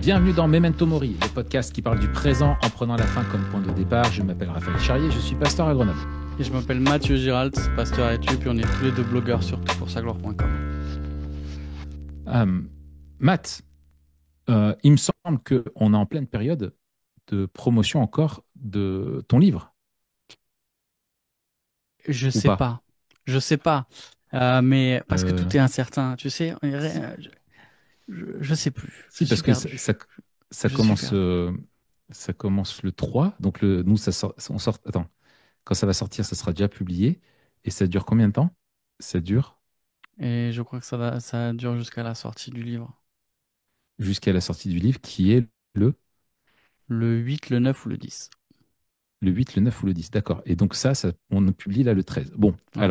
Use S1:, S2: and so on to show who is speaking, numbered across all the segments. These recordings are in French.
S1: Bienvenue dans Memento Mori, le podcast qui parle du présent en prenant la fin comme point de départ. Je m'appelle Raphaël Charrier, je suis pasteur à Grenoble.
S2: Et je m'appelle Mathieu Giralt, pasteur à YouTube, et on est tous les deux blogueurs sur toutpoursagloire.com.
S1: Matt, il me semble qu'on est en pleine période de promotion encore de ton livre,
S2: Je
S1: ou
S2: sais
S1: pas?
S2: pas. Je sais pas. Mais parce que
S1: Euh,
S2: tout est incertain. Tu sais, je sais plus. Je
S1: si,
S2: suis
S1: parce que
S2: perdu.
S1: ça
S2: Je suis
S1: commence,
S2: perdu.
S1: ça commence le 3. Donc nous, on sort, attends, quand ça va sortir, ça sera déjà publié. Et ça dure combien de temps? Ça dure
S2: Et je crois que ça dure jusqu'à la sortie du livre.
S1: jusqu'à la sortie du livre, qui est
S2: Le 8, le 9 ou le 10.
S1: le 8, le 9 ou le 10. D'accord. Et donc on le publie là le 13. Bon,
S2: Ouais.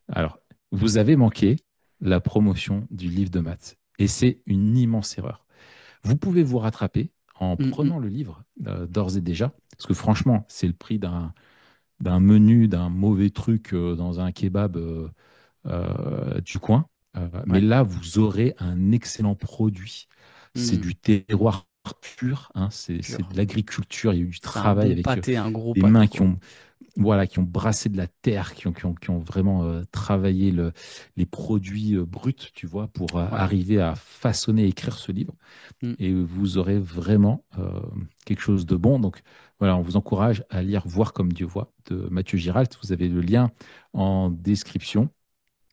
S1: alors, vous avez manqué la promotion du livre de maths. Et c'est une immense erreur. Vous pouvez vous rattraper en
S2: Hum, hum.
S1: prenant le livre d'ores et déjà, parce que franchement, c'est le prix d'un menu, d'un mauvais truc dans un kebab du coin. Mais
S2: Ouais.
S1: là, vous aurez un excellent produit. C'est
S2: Hum.
S1: du terroir pur, hein, c'est
S2: Pur.
S1: de l'agriculture. Il y a eu du
S2: C'est un
S1: travail
S2: bon
S1: avec
S2: pâté, un gros
S1: des
S2: pâté,
S1: mains
S2: quoi.
S1: qui ont brassé de la terre, qui ont vraiment travaillé les produits bruts, tu vois, pour
S2: Ouais.
S1: arriver à façonner, écrire ce livre.
S2: Hum.
S1: Et vous aurez vraiment quelque chose de bon. Donc voilà, on vous encourage à lire Voir comme Dieu voit de Mathieu Giralt. Vous avez le lien en description.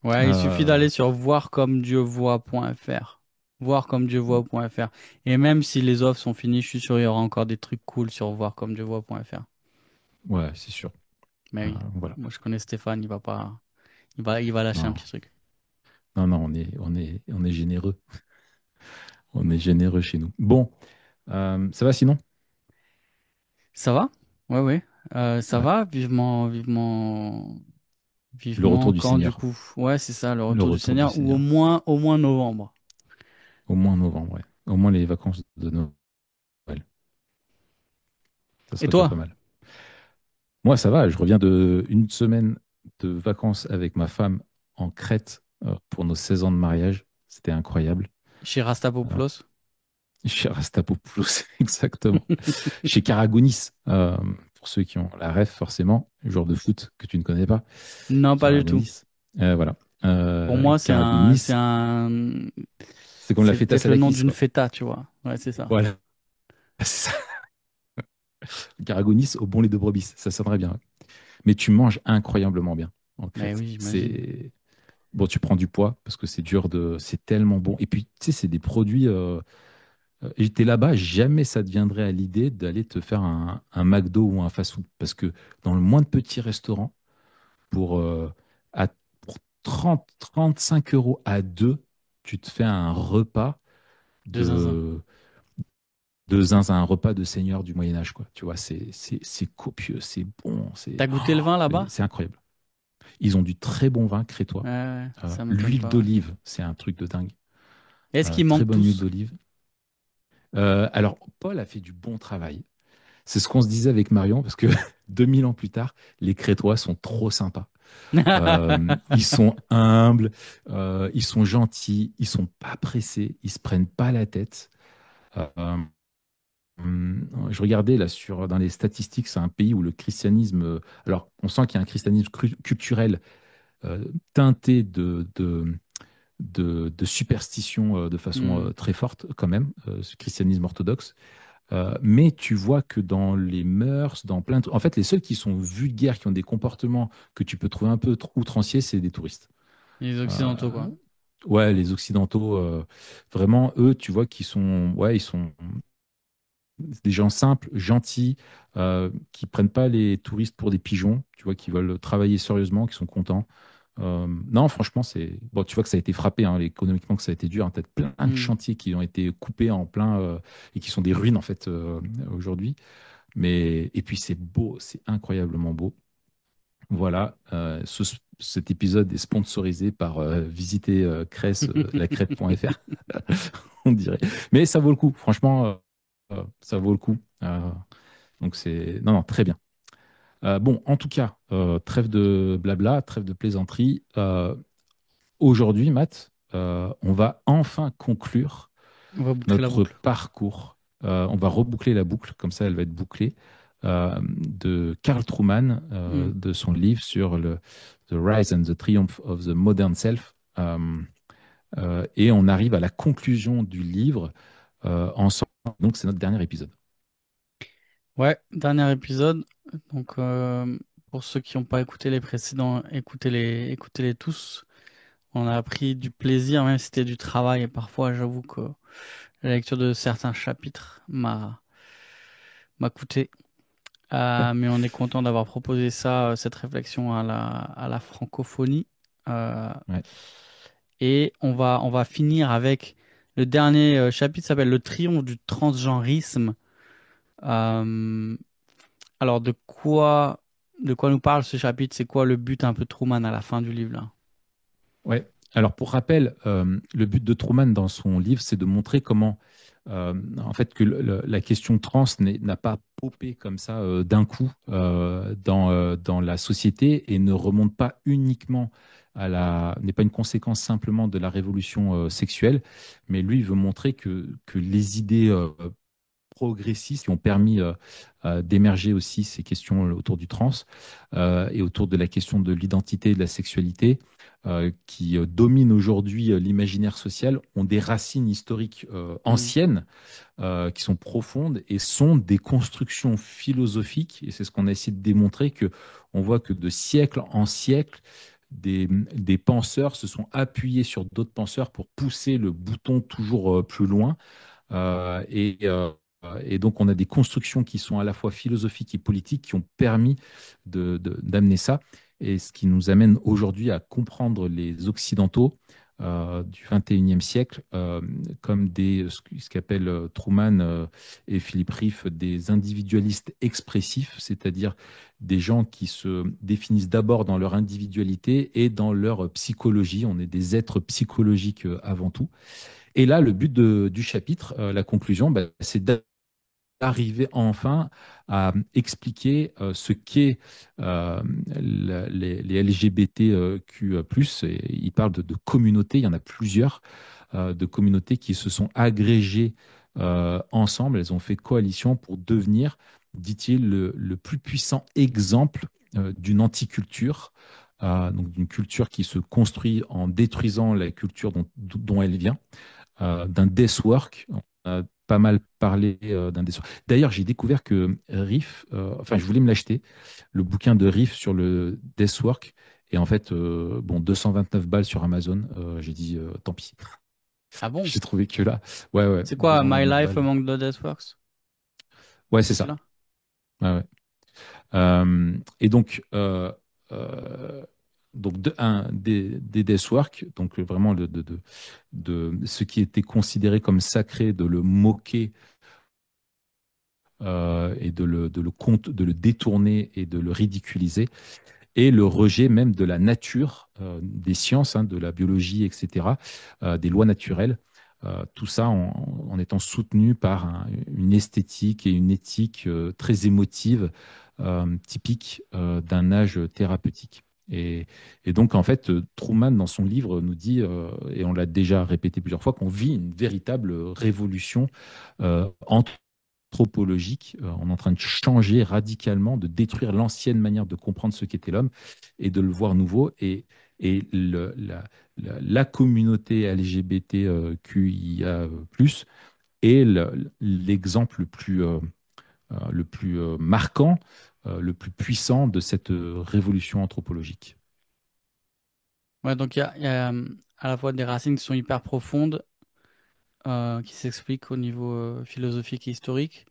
S2: Ouais, il suffit
S1: Euh,
S2: d'aller sur voircommedievoit.fr. Voircommedievoit.fr. Et même si les offres sont finies, je suis sûr qu'il y aura encore des trucs cool sur voircommedievoit.fr.
S1: ouais, c'est sûr.
S2: Mais oui,
S1: Voilà.
S2: moi je connais Stéphane, il va pas, il va lâcher un
S1: Non,
S2: petit truc.
S1: non, non, on est généreux. On est généreux chez nous. Bon, ça va sinon?
S2: Ça va? Ouais, ouais. Ça
S1: Ouais.
S2: va? Vivement, vivement,
S1: Le retour
S2: vivement
S1: du
S2: quand du
S1: Seigneur.
S2: coup? Ouais, c'est ça, le
S1: Le
S2: retour du
S1: retour du
S2: Seigneur, ou
S1: Seigneur.
S2: au moins novembre.
S1: Au moins novembre, ouais. Au moins les vacances de Noël. Ça
S2: Et
S1: serait déjà pas
S2: toi?
S1: mal. Moi, ça va. Je reviens de une semaine de vacances avec ma femme en Crète pour nos 16 ans de mariage. C'était incroyable.
S2: Chez
S1: Euh,
S2: Rastapopoulos?
S1: Chez Rastapopoulos, exactement. Chez Karagounis, pour ceux qui ont la ref, forcément, le joueur de foot que tu ne connais pas.
S2: Non, pas du tout.
S1: Karagounis. Voilà.
S2: Pour moi,
S1: Karagounis, c'est comme la
S2: c'est
S1: feta
S2: peut-être le nom
S1: salakis,
S2: d'une
S1: quoi.
S2: feta, tu vois. Ouais, c'est ça.
S1: Voilà. C'est ça. Karagounis au bon lait de brebis. Ça sonnerait bien. Mais tu manges incroyablement bien en
S2: Mais
S1: Crète.
S2: oui, j'imagine.
S1: C'est bon, tu prends du poids parce que c'est tellement bon. Et puis, tu sais, c'est des produits. J'étais là-bas, jamais ça te viendrait à l'idée d'aller te faire un McDo ou un fast-food parce que dans le moins de petits restaurants, pour, à, pour 35 € à deux, tu te fais un repas
S2: De zinzin.
S1: de, de zinzin, un repas de seigneur du Moyen-Âge, quoi. Tu vois, c'est copieux, c'est bon,
S2: T'as goûté le vin là-bas?
S1: c'est incroyable. Ils ont du très bon vin crétois.
S2: Ouais, ouais, ça m'étonne
S1: L'huile
S2: pas, ouais.
S1: d'olive, c'est un truc de dingue.
S2: Est-ce qu'ils
S1: Très
S2: mentent
S1: bonne huile
S2: tous?
S1: d'olive. Alors, Paul a fait du bon travail. C'est ce qu'on se disait avec Marion, parce que 2000 ans plus tard, les Crétois sont trop sympas. Ils sont humbles, ils sont gentils, ils sont pas pressés, ils se prennent pas la tête. Euh, je regardais là dans les statistiques, c'est un pays où le christianisme, alors on sent qu'il y a un christianisme culturel teinté de superstition de façon
S2: Hmm.
S1: très forte quand même, ce christianisme orthodoxe. Mais tu vois que dans les mœurs, dans plein de... En fait, les seuls qui sont vulgaires, qui ont des comportements que tu peux trouver un peu outranciers, c'est des touristes.
S2: Les Occidentaux,
S1: Euh,
S2: quoi.
S1: ouais, les Occidentaux, vraiment, eux, tu vois qu'ils sont... Ouais, ils sont des gens simples, gentils, qui prennent pas les touristes pour des pigeons, tu vois, qui veulent travailler sérieusement, qui sont contents. Non, franchement, c'est bon. Tu vois que ça a été frappé, hein, économiquement, que ça a été dur. Hein, peut-être plein de
S2: Hmm.
S1: chantiers qui ont été coupés en plein et qui sont des ruines en fait aujourd'hui. Mais et puis c'est beau, c'est incroyablement beau. Voilà, cet épisode est sponsorisé par visiter lacrête.fr, on dirait. Mais ça vaut le coup, franchement, ça vaut le coup. Donc c'est non, non, très bien. Bon, en tout cas, trêve de blabla, trêve de plaisanterie. Aujourd'hui, Matt, on va enfin conclure
S2: On va boucler la
S1: notre
S2: boucle.
S1: parcours. On va reboucler la boucle, comme ça elle va être bouclée, de Carl Truman,
S2: Hmm.
S1: de son livre sur The Rise and the Triumph of the Modern Self. Et on arrive à la conclusion du livre ensemble. Donc c'est notre dernier épisode.
S2: Ouais, dernier épisode. Donc, pour ceux qui n'ont pas écouté les précédents, écoutez-les tous. On a pris du plaisir, même si c'était du travail. Et parfois, j'avoue que la lecture de certains chapitres m'a coûté. Mais on est content d'avoir proposé ça, cette réflexion à la francophonie. Euh,
S1: Ouais.
S2: et on va finir avec le dernier chapitre s'appelle Le triomphe du transgenrisme. Euh, alors, de quoi nous parle ce chapitre? C'est quoi le but un peu de Truman à la fin du livre là?
S1: Ouais. Alors pour rappel, le but de Truman dans son livre, c'est de montrer comment, en fait, que la question trans n'a pas popé comme ça d'un coup dans la société et ne remonte pas uniquement n'est pas une conséquence simplement de la révolution sexuelle, mais lui il veut montrer que les idées progressistes qui ont permis d'émerger aussi ces questions autour du trans et autour de la question de l'identité et de la sexualité qui dominent aujourd'hui l'imaginaire social ont des racines historiques
S2: Hmm.
S1: anciennes qui sont profondes et sont des constructions philosophiques. Et c'est ce qu'on a essayé de démontrer que on voit que de siècle en siècle, des penseurs se sont appuyés sur d'autres penseurs pour pousser le bouton toujours plus loin. Euh, et, euh, et donc, on a des constructions qui sont à la fois philosophiques et politiques qui ont permis d'amener ça. Et ce qui nous amène aujourd'hui à comprendre les Occidentaux du 21e siècle comme ce qu'appelle Truman et Philippe Rieff des individualistes expressifs, c'est-à-dire des gens qui se définissent d'abord dans leur individualité et dans leur psychologie. On est des êtres psychologiques avant tout. Et là, le but du chapitre, la conclusion, bah, c'est d'arriver enfin à expliquer ce qu'est les LGBTQ+. Et il parle de communautés, il y en a plusieurs, de communautés qui se sont agrégées ensemble, elles ont fait coalition pour devenir, dit-il, le plus puissant exemple d'une anticulture, donc d'une culture qui se construit en détruisant la culture dont elle vient d'un death work. On a pas mal parlé d'un death work. D'ailleurs, j'ai découvert que Riff, enfin, je voulais me l'acheter, le bouquin de Riff sur le death work. Et en fait, bon, 229 balles sur Amazon. J'ai dit, tant pis.
S2: Ah bon?
S1: J'ai trouvé que là, ouais, ouais,
S2: C'est quoi My
S1: 229
S2: Life
S1: balles.
S2: Among the Deathworks?
S1: Ouais, c'est
S2: C'est
S1: ça.
S2: celui-là?
S1: Ouais, ouais. Et euh, donc des death work, donc vraiment de ce qui était considéré comme sacré, de le moquer et de le détourner et de le ridiculiser, et le rejet même de la nature, des sciences, hein, de la biologie, etc., des lois naturelles. Tout ça en étant soutenu par une esthétique et une éthique très émotive, typique d'un âge thérapeutique. Et donc, en fait, Truman, dans son livre, nous dit, et on l'a déjà répété plusieurs fois, qu'on vit une véritable révolution anthropologique. On est en train de changer radicalement, de détruire l'ancienne manière de comprendre ce qu'était l'homme et de le voir nouveau. Et la communauté LGBTQIA+, est l'exemple le plus marquant, le plus puissant de cette révolution anthropologique.
S2: Ouais, donc il y a à la fois des racines qui sont hyper profondes, qui s'expliquent au niveau philosophique et historique,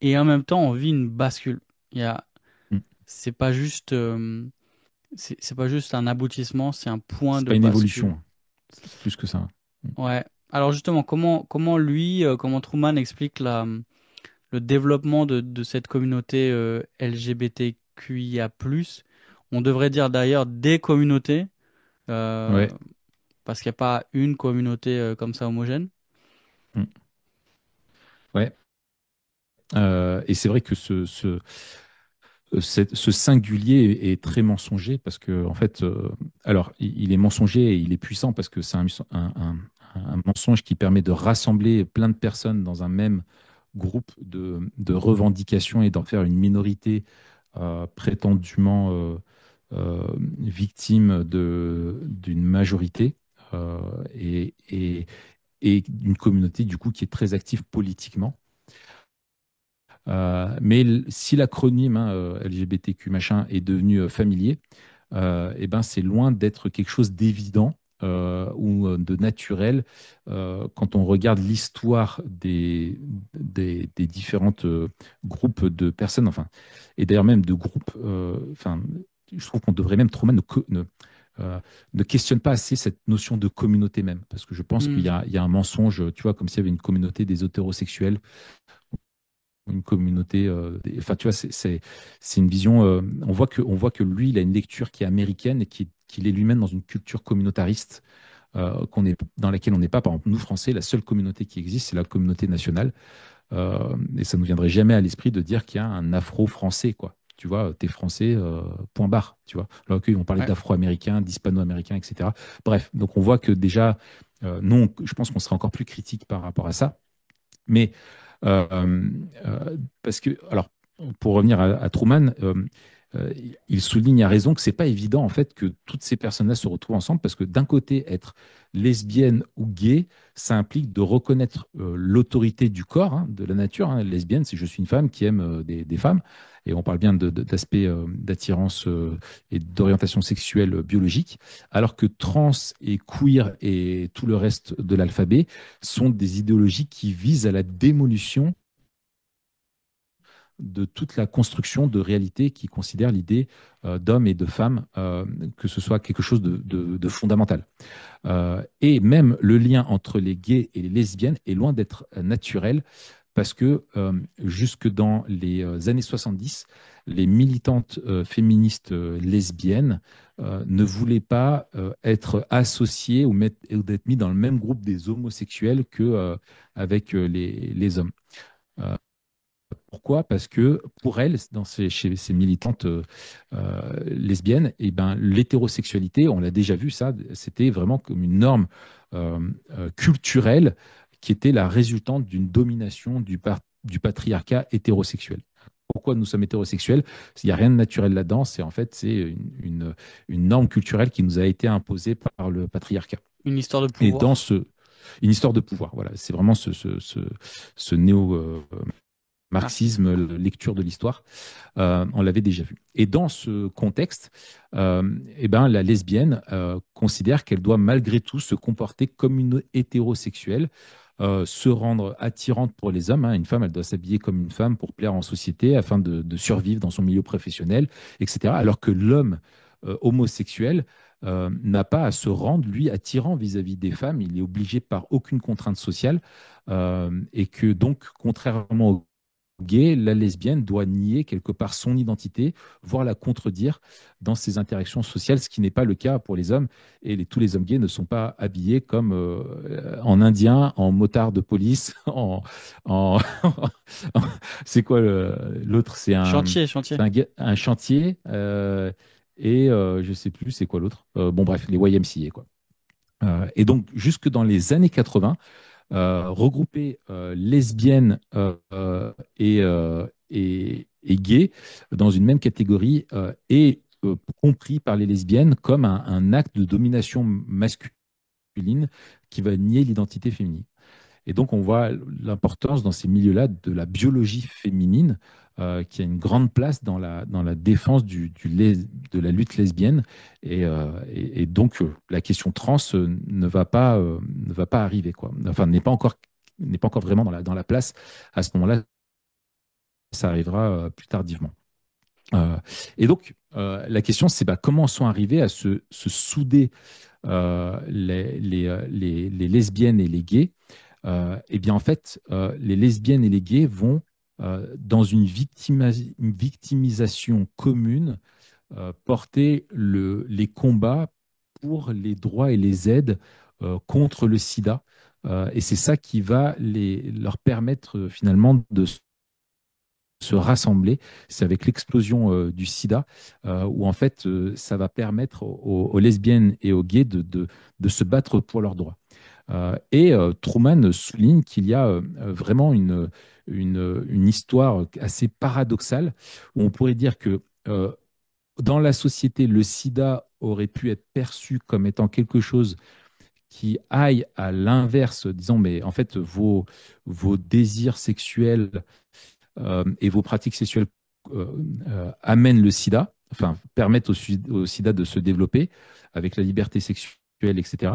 S2: et en même temps on vit une bascule. Il y a,
S1: Mm.
S2: c'est pas juste, c'est pas juste un aboutissement, c'est un point
S1: C'est
S2: de
S1: pas une évolution,
S2: bascule.
S1: hein. C'est plus que ça. Mm.
S2: Ouais. Alors justement, comment lui, comment Truman explique le développement de cette communauté LGBTQIA+. On devrait dire d'ailleurs des communautés, euh,
S1: Ouais.
S2: parce qu'il n'y a pas une communauté comme ça homogène.
S1: Mm. Ouais. Et c'est vrai que ce singulier est très mensonger parce que, en fait, alors, il est mensonger et il est puissant parce que c'est un mensonge qui permet de rassembler plein de personnes dans un même groupe de revendications et d'en faire une minorité prétendument victime d'une majorité euh, et, et, et d'une communauté du coup qui est très active politiquement. Mais si l'acronyme LGBTQ machin est devenu familier, eh ben c'est loin d'être quelque chose d'évident ou de naturel quand on regarde l'histoire des différentes groupes de personnes, enfin, et d'ailleurs même de groupes, enfin, je trouve qu'on devrait même trop ne questionne pas assez cette notion de communauté même, parce que je pense
S2: Hmm.
S1: il y a un mensonge, tu vois, comme s'il y avait une communauté des hétérosexuels, une communauté. Enfin, tu vois, c'est une vision. On voit que lui, il a une lecture qui est américaine et qu'il est lui-même dans une culture communautariste dans laquelle on n'est pas. Par exemple, nous, Français, la seule communauté qui existe, c'est la communauté nationale. Et ça ne nous viendrait jamais à l'esprit de dire qu'il y a un afro-français, quoi. Tu vois, t'es français, point barre, tu vois. Alors qu'ils vont parler
S2: Ouais.
S1: d'afro-américains, d'hispano-américains, etc. Bref, donc on voit que déjà, nous, je pense qu'on serait encore plus critique par rapport à ça. Mais euh, parce que, alors, pour revenir à Truman, il souligne à raison que c'est pas évident en fait que toutes ces personnes-là se retrouvent ensemble parce que d'un côté, être lesbienne ou gay, ça implique de reconnaître l'autorité du corps, hein, de la nature. Hein. Lesbienne, c'est je suis une femme qui aime des femmes. Et on parle bien d'aspect d'attirance et d'orientation sexuelle biologique, alors que trans et queer et tout le reste de l'alphabet sont des idéologies qui visent à la démolition de toute la construction de réalité qui considère l'idée d'homme et de femme, que ce soit quelque chose de fondamental. Et même le lien entre les gays et les lesbiennes est loin d'être naturel parce que jusque dans les années 70, les militantes féministes lesbiennes ne voulaient pas être associées ou d'être mis dans le même groupe des homosexuels que avec les hommes. Euh, Pourquoi? Parce que pour elles, chez ces militantes lesbiennes, eh ben, l'hétérosexualité, on l'a déjà vu ça, c'était vraiment comme une norme culturelle qui était la résultante d'une domination du patriarcat hétérosexuel. Pourquoi nous sommes hétérosexuels? Il n'y a rien de naturel là-dedans, c'est une norme culturelle qui nous a été imposée par le patriarcat.
S2: Une histoire de
S1: Et dans
S2: pouvoir.
S1: une histoire de pouvoir, voilà, c'est vraiment ce néo marxisme,
S2: Narcissisme.
S1: lecture de l'histoire, on l'avait déjà vu. Et dans ce contexte, eh ben, la lesbienne considère qu'elle doit malgré tout se comporter comme une hétérosexuelle, se rendre attirante pour les hommes. Hein. Une femme, elle doit s'habiller comme une femme pour plaire en société afin de survivre dans son milieu professionnel, etc. Alors que l'homme homosexuel n'a pas à se rendre, lui, attirant vis-à-vis des femmes. Il est obligé par aucune contrainte sociale et que donc, contrairement aux gay, la lesbienne doit nier quelque part son identité, voire la contredire dans ses interactions sociales, ce qui n'est pas le cas pour les hommes. Et tous les hommes gays ne sont pas habillés comme en indien, en motard de police, en c'est quoi l'autre?
S2: Chantier, chantier.
S1: Un chantier. Et je sais plus c'est quoi l'autre. Bon bref, les YMCA quoi. Et donc jusque dans les années 80, regrouper lesbiennes et gays dans une même catégorie est compris par les lesbiennes comme un acte de domination masculine qui va nier l'identité féminine. Et donc, on voit l'importance dans ces milieux-là de la biologie féminine, qui a une grande place dans la défense de la lutte lesbienne. Et donc, la question trans ne va pas arriver, quoi. Enfin, n'est pas encore vraiment dans la place. À ce moment-là, ça arrivera plus tardivement. Euh, et donc, la question, c'est bah, comment sont arrivés à se souder les lesbiennes et les gays. Eh bien, en fait, les lesbiennes et les gays vont dans une victimisation commune porter les combats pour les droits et les aides contre le sida. Et c'est ça qui va leur permettre finalement de se rassembler. C'est avec l'explosion du sida où en fait ça va permettre aux lesbiennes et aux gays de se battre pour leurs droits. Truman souligne qu'il y a vraiment une histoire assez paradoxale où on pourrait dire que dans la société, le sida aurait pu être perçu comme étant quelque chose qui aille à l'inverse, disons, mais en fait, vos désirs sexuels et vos pratiques sexuelles euh, amènent le sida, enfin, permettent au sida de se développer avec la liberté sexuelle, etc.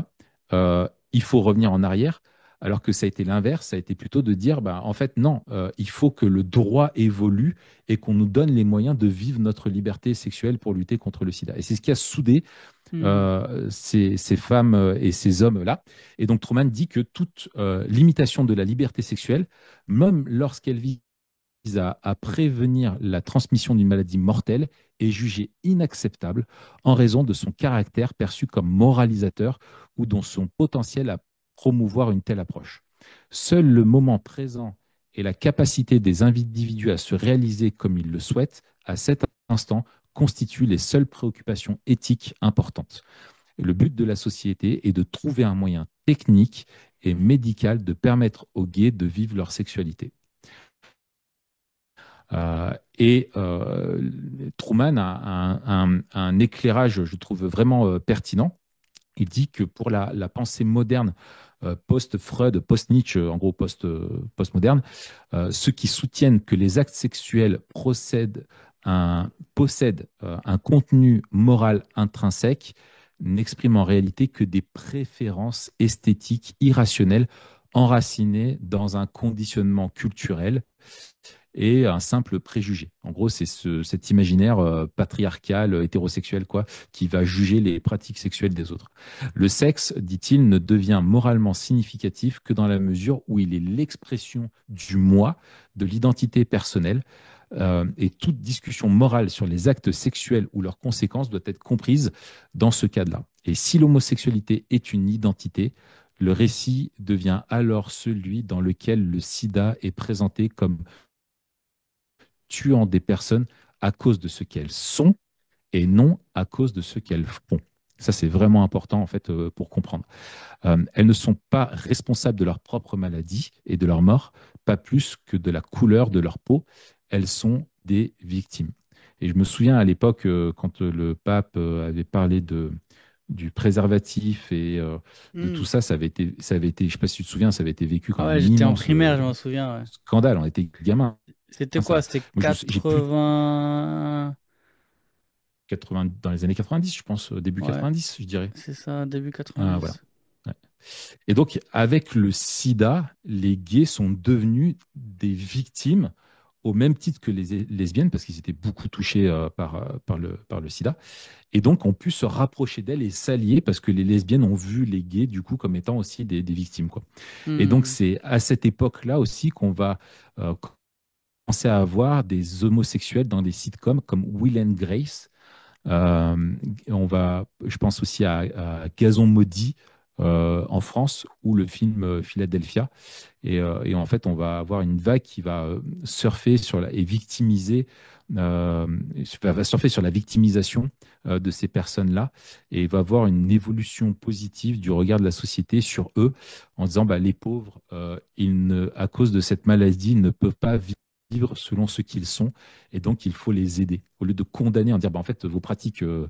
S1: Il faut revenir en arrière, alors que ça a été l'inverse, ça a été plutôt de dire, bah, en fait, non, il faut que le droit évolue et qu'on nous donne les moyens de vivre notre liberté sexuelle pour lutter contre le sida. Et c'est ce qui a soudé
S2: Hmm.
S1: ces femmes et ces hommes-là. Et donc Truman dit que toute limitation de la liberté sexuelle, même lorsqu'elle vise à prévenir la transmission d'une maladie mortelle, est jugée inacceptable en raison de son caractère perçu comme moralisateur ou dont son potentiel à promouvoir une telle approche. Seul le moment présent et la capacité des individus à se réaliser comme ils le souhaitent à cet instant constituent les seules préoccupations éthiques importantes. Le but de la société est de trouver un moyen technique et médical de permettre aux gays de vivre leur sexualité. Truman a un éclairage, je trouve, vraiment pertinent. Il dit que pour la pensée moderne, post-Freud, post-Nietzsche, en gros post-moderne, ceux qui soutiennent que les actes sexuels possèdent un contenu moral intrinsèque n'expriment en réalité que des préférences esthétiques irrationnelles enracinées dans un conditionnement culturel et un simple préjugé. En gros, c'est cet imaginaire patriarcal, hétérosexuel, quoi, qui va juger les pratiques sexuelles des autres. Le sexe, dit-il, ne devient moralement significatif que dans la mesure où il est l'expression du moi, de l'identité personnelle, et toute discussion morale sur les actes sexuels ou leurs conséquences doit être comprise dans ce cadre-là. Et si l'homosexualité est une identité, le récit devient alors celui dans lequel le sida est présenté comme tuant des personnes à cause de ce qu'elles sont et non à cause de ce qu'elles font. Ça, c'est vraiment important en fait pour comprendre. Elles ne sont pas responsables de leur propre maladie et de leur mort, pas plus que de la couleur de leur peau. Elles sont des victimes. Et je me souviens à l'époque, quand le pape avait parlé du préservatif et de
S2: Hmm.
S1: tout ça, ça avait été, je ne sais pas si tu te souviens, ça avait été vécu
S2: Ah
S1: comme
S2: ouais,
S1: un
S2: j'étais en
S1: immense
S2: primaire, je m'en souviens. Ouais.
S1: scandale. On était gamins,
S2: C'était quoi?
S1: ça.
S2: C'était
S1: Moi, j'ai plus
S2: 80.
S1: 80, dans les années 90, je pense, début
S2: Ouais,
S1: 90, je dirais.
S2: c'est ça, début
S1: Voilà.
S2: 90.
S1: Ouais. Et donc, avec le sida, les gays sont devenus des victimes au même titre que les lesbiennes, parce qu'ils étaient beaucoup touchés par le sida. Et donc, ont pu se rapprocher d'elles et s'allier, parce que les lesbiennes ont vu les gays, du coup, comme étant aussi des victimes, quoi. Et donc,
S2: Hmm.
S1: c'est à cette époque-là aussi qu'on va commencer à avoir des homosexuels dans des sitcoms comme Will and Grace, je pense aussi à Gazon maudit en France ou le film Philadelphia. Et en fait, on va avoir une vague qui va surfer et victimiser, euh, va surfer sur la victimisation de ces personnes-là et va avoir une évolution positive du regard de la société sur eux en disant bah, les pauvres, à cause de cette maladie, ils ne peuvent pas vivre selon ce qu'ils sont et donc il faut les aider. Au lieu de condamner en dire bah, en fait vos pratiques, euh,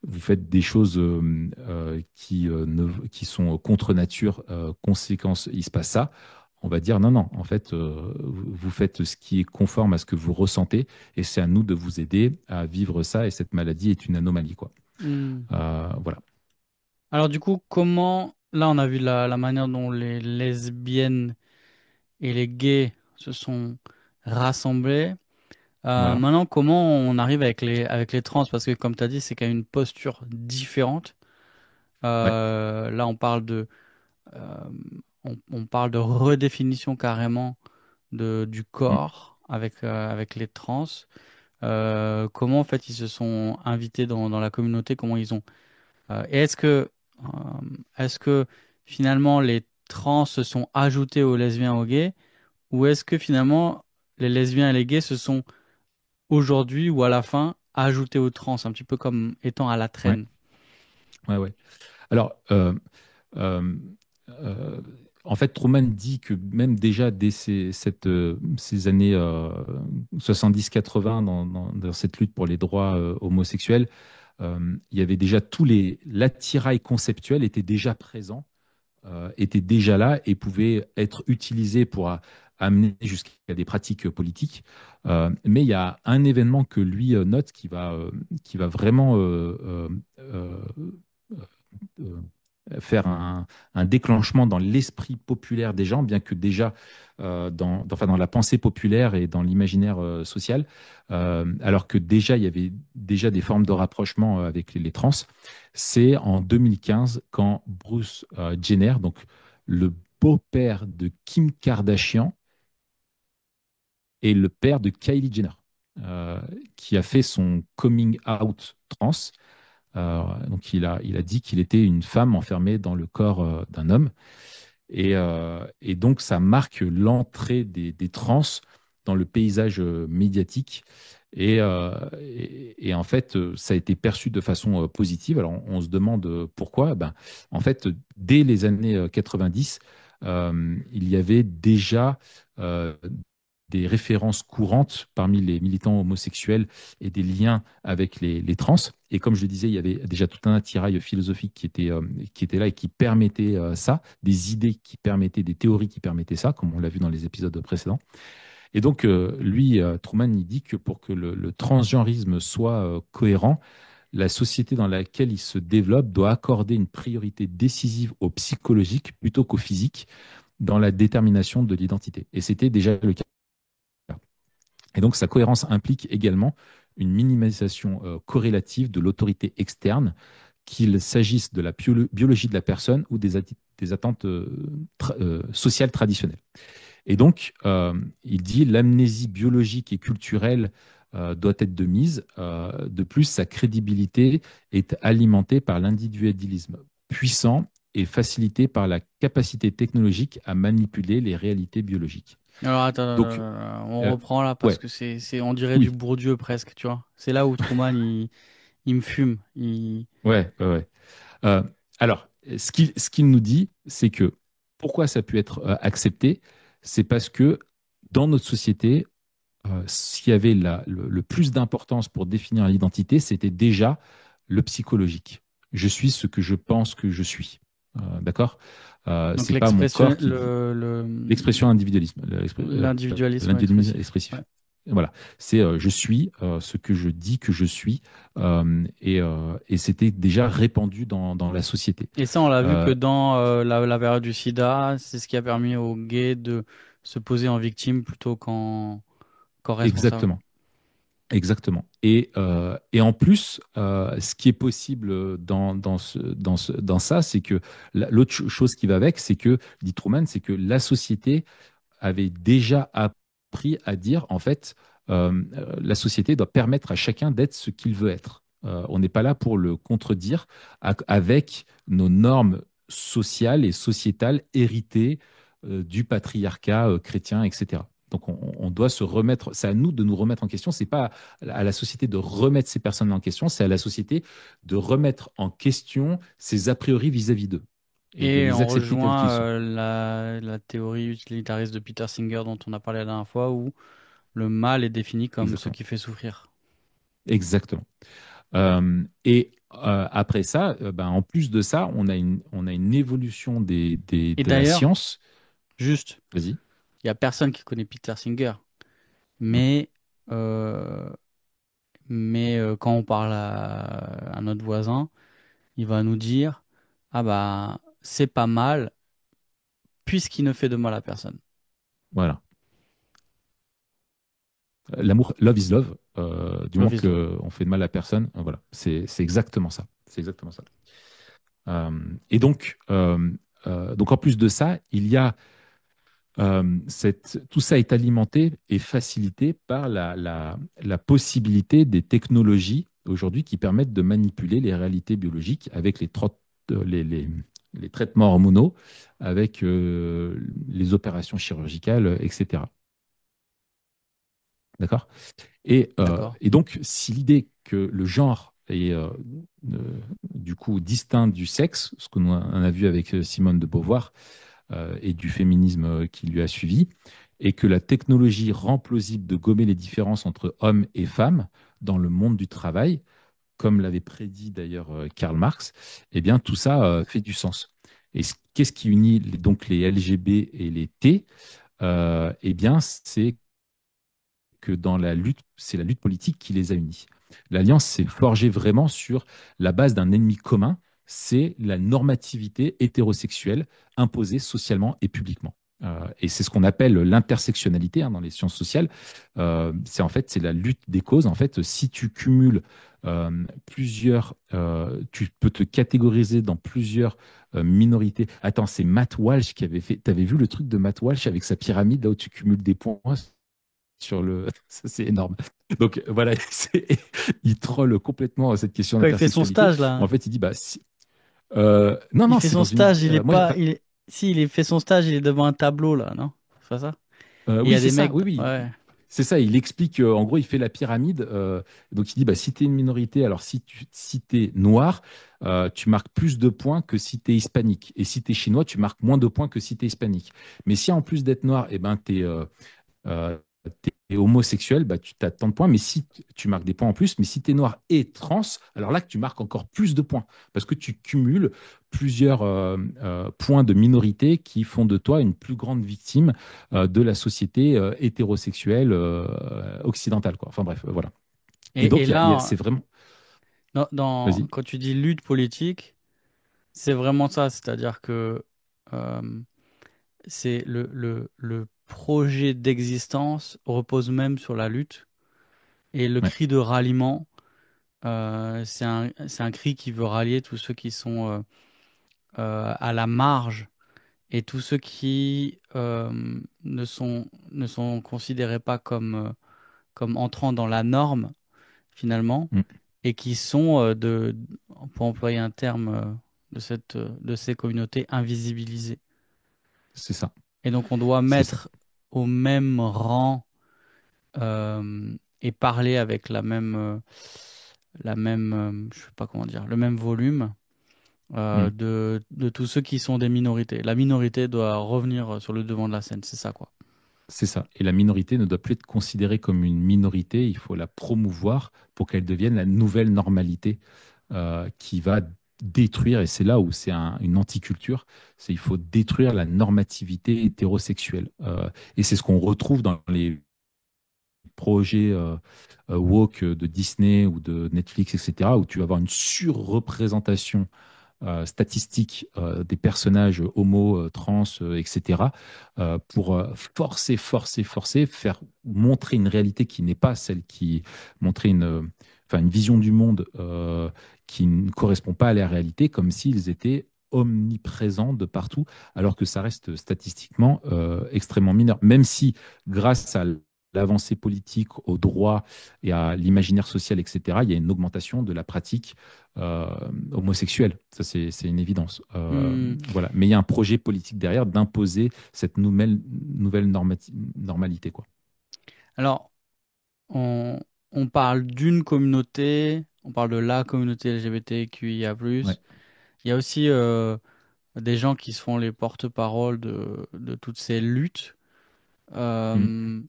S1: vous faites des choses qui sont contre nature, conséquence, il se passe ça. On va dire non, non, en fait, vous faites ce qui est conforme à ce que vous ressentez et c'est à nous de vous aider à vivre ça et cette maladie est une anomalie, quoi.
S2: Hmm.
S1: Voilà.
S2: Alors du coup, comment... Là, on a vu la manière dont les lesbiennes et les gays se sont rassemblés.
S1: Voilà.
S2: Maintenant, comment on arrive avec les trans? Parce que comme tu as dit, c'est quand même une posture différente.
S1: Ouais.
S2: Là, euh, on parle de redéfinition carrément du
S1: Mm.
S2: corps avec les trans. Comment en fait ils se sont invités dans la communauté, comment ils ont et est-ce que finalement les trans se sont ajoutés aux lesbiens aux gays ou est-ce que finalement les lesbiens et les gays se sont aujourd'hui ou à la fin ajoutés aux trans un petit peu comme étant à la
S1: Ouais.
S2: traîne.
S1: Ouais. Ouais. Alors, euh, euh, en fait, Truman dit que même déjà dès ces années 70-80, dans cette lutte pour les droits homosexuels, il y avait déjà l'attirail conceptuel était déjà présent, était déjà là et pouvait être utilisé pour amener jusqu'à des pratiques politiques. Mais il y a un événement que lui note qui va vraiment euh, faire un déclenchement dans l'esprit populaire des gens, bien que déjà enfin, dans la pensée populaire et dans l'imaginaire social, alors que déjà il y avait déjà des formes de rapprochement avec les trans. C'est en 2015 quand Bruce Jenner, donc le beau-père de Kim Kardashian, est le père de Kylie Jenner, euh, qui a fait son coming out trans. Donc il a dit qu'il était une femme enfermée dans le corps d'un homme. Et donc ça marque l'entrée des trans dans le paysage médiatique. Et en fait, ça a été perçu de façon positive. Alors on se demande pourquoi. Ben, en fait, dès les années 90, il y avait déjà des références courantes parmi les militants homosexuels et des liens avec les trans. Et comme je le disais, il y avait déjà tout un attirail philosophique qui était là et qui permettait ça, des idées qui permettaient, des théories qui permettaient ça, comme on l'a vu dans les épisodes précédents. Et donc, lui, Truman, il dit que pour que le transgenrisme soit cohérent, la société dans laquelle il se développe doit accorder une priorité décisive au psychologique plutôt qu'au physique dans la détermination de l'identité. Et c'était déjà le cas. Et donc, sa cohérence implique également une minimalisation corrélative de l'autorité externe, qu'il s'agisse de la biologie de la personne ou des attentes sociales traditionnelles. Et donc, il dit l'amnésie biologique et culturelle doit être de mise. De plus, sa crédibilité est alimentée par l'individualisme puissant et facilité par la capacité technologique à manipuler les réalités biologiques.
S2: Alors attends,
S1: Donc,
S2: on
S1: euh,
S2: reprend là parce
S1: ouais,
S2: que on dirait du
S1: oui,
S2: Bourdieu presque, tu vois. C'est là où Truman il me fume.
S1: ouais. Euh, alors, ce qu'il nous dit, c'est que pourquoi ça a pu être accepté, c'est parce que dans notre société, ce qui avait le plus d'importance pour définir l'identité, c'était déjà le psychologique. Je suis ce que je pense que je suis. D'accord.
S2: Donc
S1: C'est pas mon
S2: l'expression,
S1: corps qui dit l'expression individualisme,
S2: l'individualisme
S1: l'individualisme
S2: expressif. Ouais.
S1: expressif. Voilà, c'est je suis ce que je dis que je suis, et c'était déjà répandu dans la société.
S2: Et ça, on l'a vu que
S1: Euh,
S2: dans la période du SIDA, c'est ce qui a permis aux gays de se poser en victime plutôt qu'en responsable.
S1: exactement. Exactement. Et en plus, ce qui est possible dans ça, c'est que l'autre chose qui va avec, c'est que, dit Truman, c'est que la société avait déjà appris à dire, en fait, la société doit permettre à chacun d'être ce qu'il veut être. On n'est pas là pour le contredire avec nos normes sociales et sociétales héritées du patriarcat chrétien, etc. Donc on doit se remettre, c'est à nous de nous remettre en question. C'est pas à la société de remettre ces personnes en question, c'est à la société de remettre en question ses a priori vis-à-vis d'eux et de
S2: Et
S1: les
S2: on
S1: accepter tels
S2: rejoint
S1: qu'ils sont.
S2: la théorie utilitariste de Peter Singer dont on a parlé la dernière fois, où le mal est défini comme ce
S1: Exactement.
S2: qui fait souffrir.
S1: Exactement. Après ça, ben, en plus de ça, on a une évolution
S2: Et
S1: de la
S2: d'ailleurs,
S1: science.
S2: juste,
S1: Vas-y.
S2: il y a personne qui connaît Peter Singer, mais euh, quand on parle à notre voisin, il va nous dire, ah bah c'est pas mal puisqu'il ne fait de mal à personne.
S1: Voilà. L'amour, love is love. Du moment
S2: Love is love.
S1: qu'on fait de mal à personne, voilà. C'est exactement ça. C'est exactement ça. Euh, et donc, en plus de ça, il y a tout ça est alimenté et facilité par la possibilité des technologies aujourd'hui qui permettent de manipuler les réalités biologiques avec euh, les, les- les traitements hormonaux, avec les opérations chirurgicales, etc. D'accord?
S2: D'accord.
S1: Et donc, si l'idée que le genre est du coup distinct du sexe, ce qu'on a vu avec Simone de Beauvoir et du féminisme qui lui a suivi, et que la technologie rend plausible de gommer les différences entre hommes et femmes dans le monde du travail, comme l'avait prédit d'ailleurs Karl Marx, eh bien tout ça fait du sens. Et qu'est-ce qui unit donc les LGB et les T? Eh bien, c'est que dans la lutte, c'est la lutte politique qui les a unis. L'alliance s'est forgée vraiment sur la base d'un ennemi commun, c'est la normativité hétérosexuelle imposée socialement et publiquement. Et c'est ce qu'on appelle l'intersectionnalité dans les sciences sociales. C'est en fait c'est la lutte des causes. En fait, si tu cumules tu peux te catégoriser dans plusieurs minorités. Attends, c'est Matt Walsh qui avait fait. T'avais vu le truc de Matt Walsh avec sa pyramide là où tu cumules des points sur le. Ça, c'est énorme. Donc voilà, il troll complètement cette question
S2: Quand il fait son
S1: d'intersexualité.
S2: stage là,
S1: En fait, il dit bah si. Non,
S2: il
S1: non,
S2: fait
S1: c'est
S2: son
S1: dans une.
S2: stage, il est
S1: Moi, j'ai
S2: pas,
S1: pas.
S2: il est, si il est fait son stage, il est devant un tableau là, non? C'est pas ça? Et il y
S1: Oui,
S2: a
S1: c'est
S2: des
S1: ça.
S2: mecs,
S1: Oui, oui.
S2: ouais.
S1: C'est ça. Il explique. En gros, il fait la pyramide. Donc, il dit bah si tu es une minorité, alors si tu es noir, tu marques plus de points que si tu es hispanique. Et si tu es chinois, tu marques moins de points que si tu es hispanique. Mais si en plus d'être noir, eh ben, euh, t'es homosexuel, bah, tu as tant de points, mais si tu marques des points en plus, mais si tu es noir et trans, alors là que tu marques encore plus de points, parce que tu cumules plusieurs points de minorité qui font de toi une plus grande victime de la société hétérosexuelle occidentale, quoi. Enfin bref, voilà. Et
S2: Et
S1: donc,
S2: là,
S1: c'est vraiment... Vas-y.
S2: quand tu dis lutte politique, c'est vraiment ça, c'est-à-dire que euh, c'est le projet d'existence repose même sur la lutte et le
S1: Ouais,
S2: cri de ralliement, c'est un cri qui veut rallier tous ceux qui sont à la marge et tous ceux qui ne sont considérés pas comme entrant dans la norme finalement
S1: mm,
S2: et qui sont pour employer un terme de ces communautés invisibilisées.
S1: c'est ça.
S2: Et donc on doit
S1: C'est ça.
S2: mettre au même rang et parler avec je sais pas comment dire, le même volume
S1: Mm.
S2: de tous ceux qui sont des minorités. La minorité doit revenir sur le devant de la scène, c'est ça quoi.
S1: C'est ça. Et la minorité ne doit plus être considérée comme une minorité, il faut la promouvoir pour qu'elle devienne la nouvelle normalité qui va détruire, et c'est là où c'est une anticulture, c'est il faut détruire la normativité hétérosexuelle. Et c'est ce qu'on retrouve dans les projets woke de Disney ou de Netflix, etc., où tu vas avoir une surreprésentation statistique des personnages homo, trans, etc., pour forcer, faire montrer une réalité qui n'est pas celle qui montrer enfin, une vision du monde qui ne correspond pas à la réalité, comme s'ils étaient omniprésents de partout, alors que ça reste statistiquement extrêmement mineur. Même si, grâce à l'avancée politique, au droit et à l'imaginaire social, etc., il y a une augmentation de la pratique euh, homosexuelle. Ça, c'est une évidence.
S2: Hmm.
S1: Voilà. Mais il y a un projet politique derrière d'imposer cette nouvelle normalité, quoi.
S2: Alors, on, on parle d'une communauté, on parle de la communauté LGBTQIA+.
S1: Ouais.
S2: Il y a aussi des gens qui se font les porte-paroles de toutes ces luttes.
S1: Mm.
S2: Euh,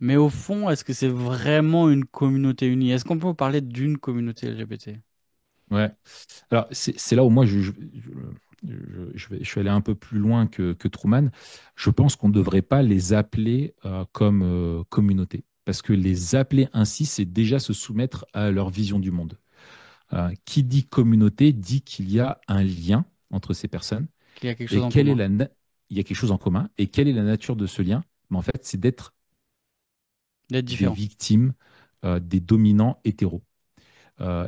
S2: mais au fond, est-ce que c'est vraiment une communauté unie? Est-ce qu'on peut parler d'une communauté LGBT?
S1: Ouais. Alors, c'est là où moi, je suis allé un peu plus loin que Truman. Je pense qu'on ne devrait pas les appeler comme communauté. Parce que les appeler ainsi, c'est déjà se soumettre à leur vision du monde. Qui dit communauté dit qu'il y a un lien entre ces personnes.
S2: Qu'il y a quelque chose
S1: Et
S2: en
S1: quelle est
S2: commun?
S1: il y a quelque chose en commun. Et quelle est la nature de ce lien? Mais en fait, c'est d'être
S2: D'être
S1: des
S2: différent.
S1: victimes des dominants hétéros.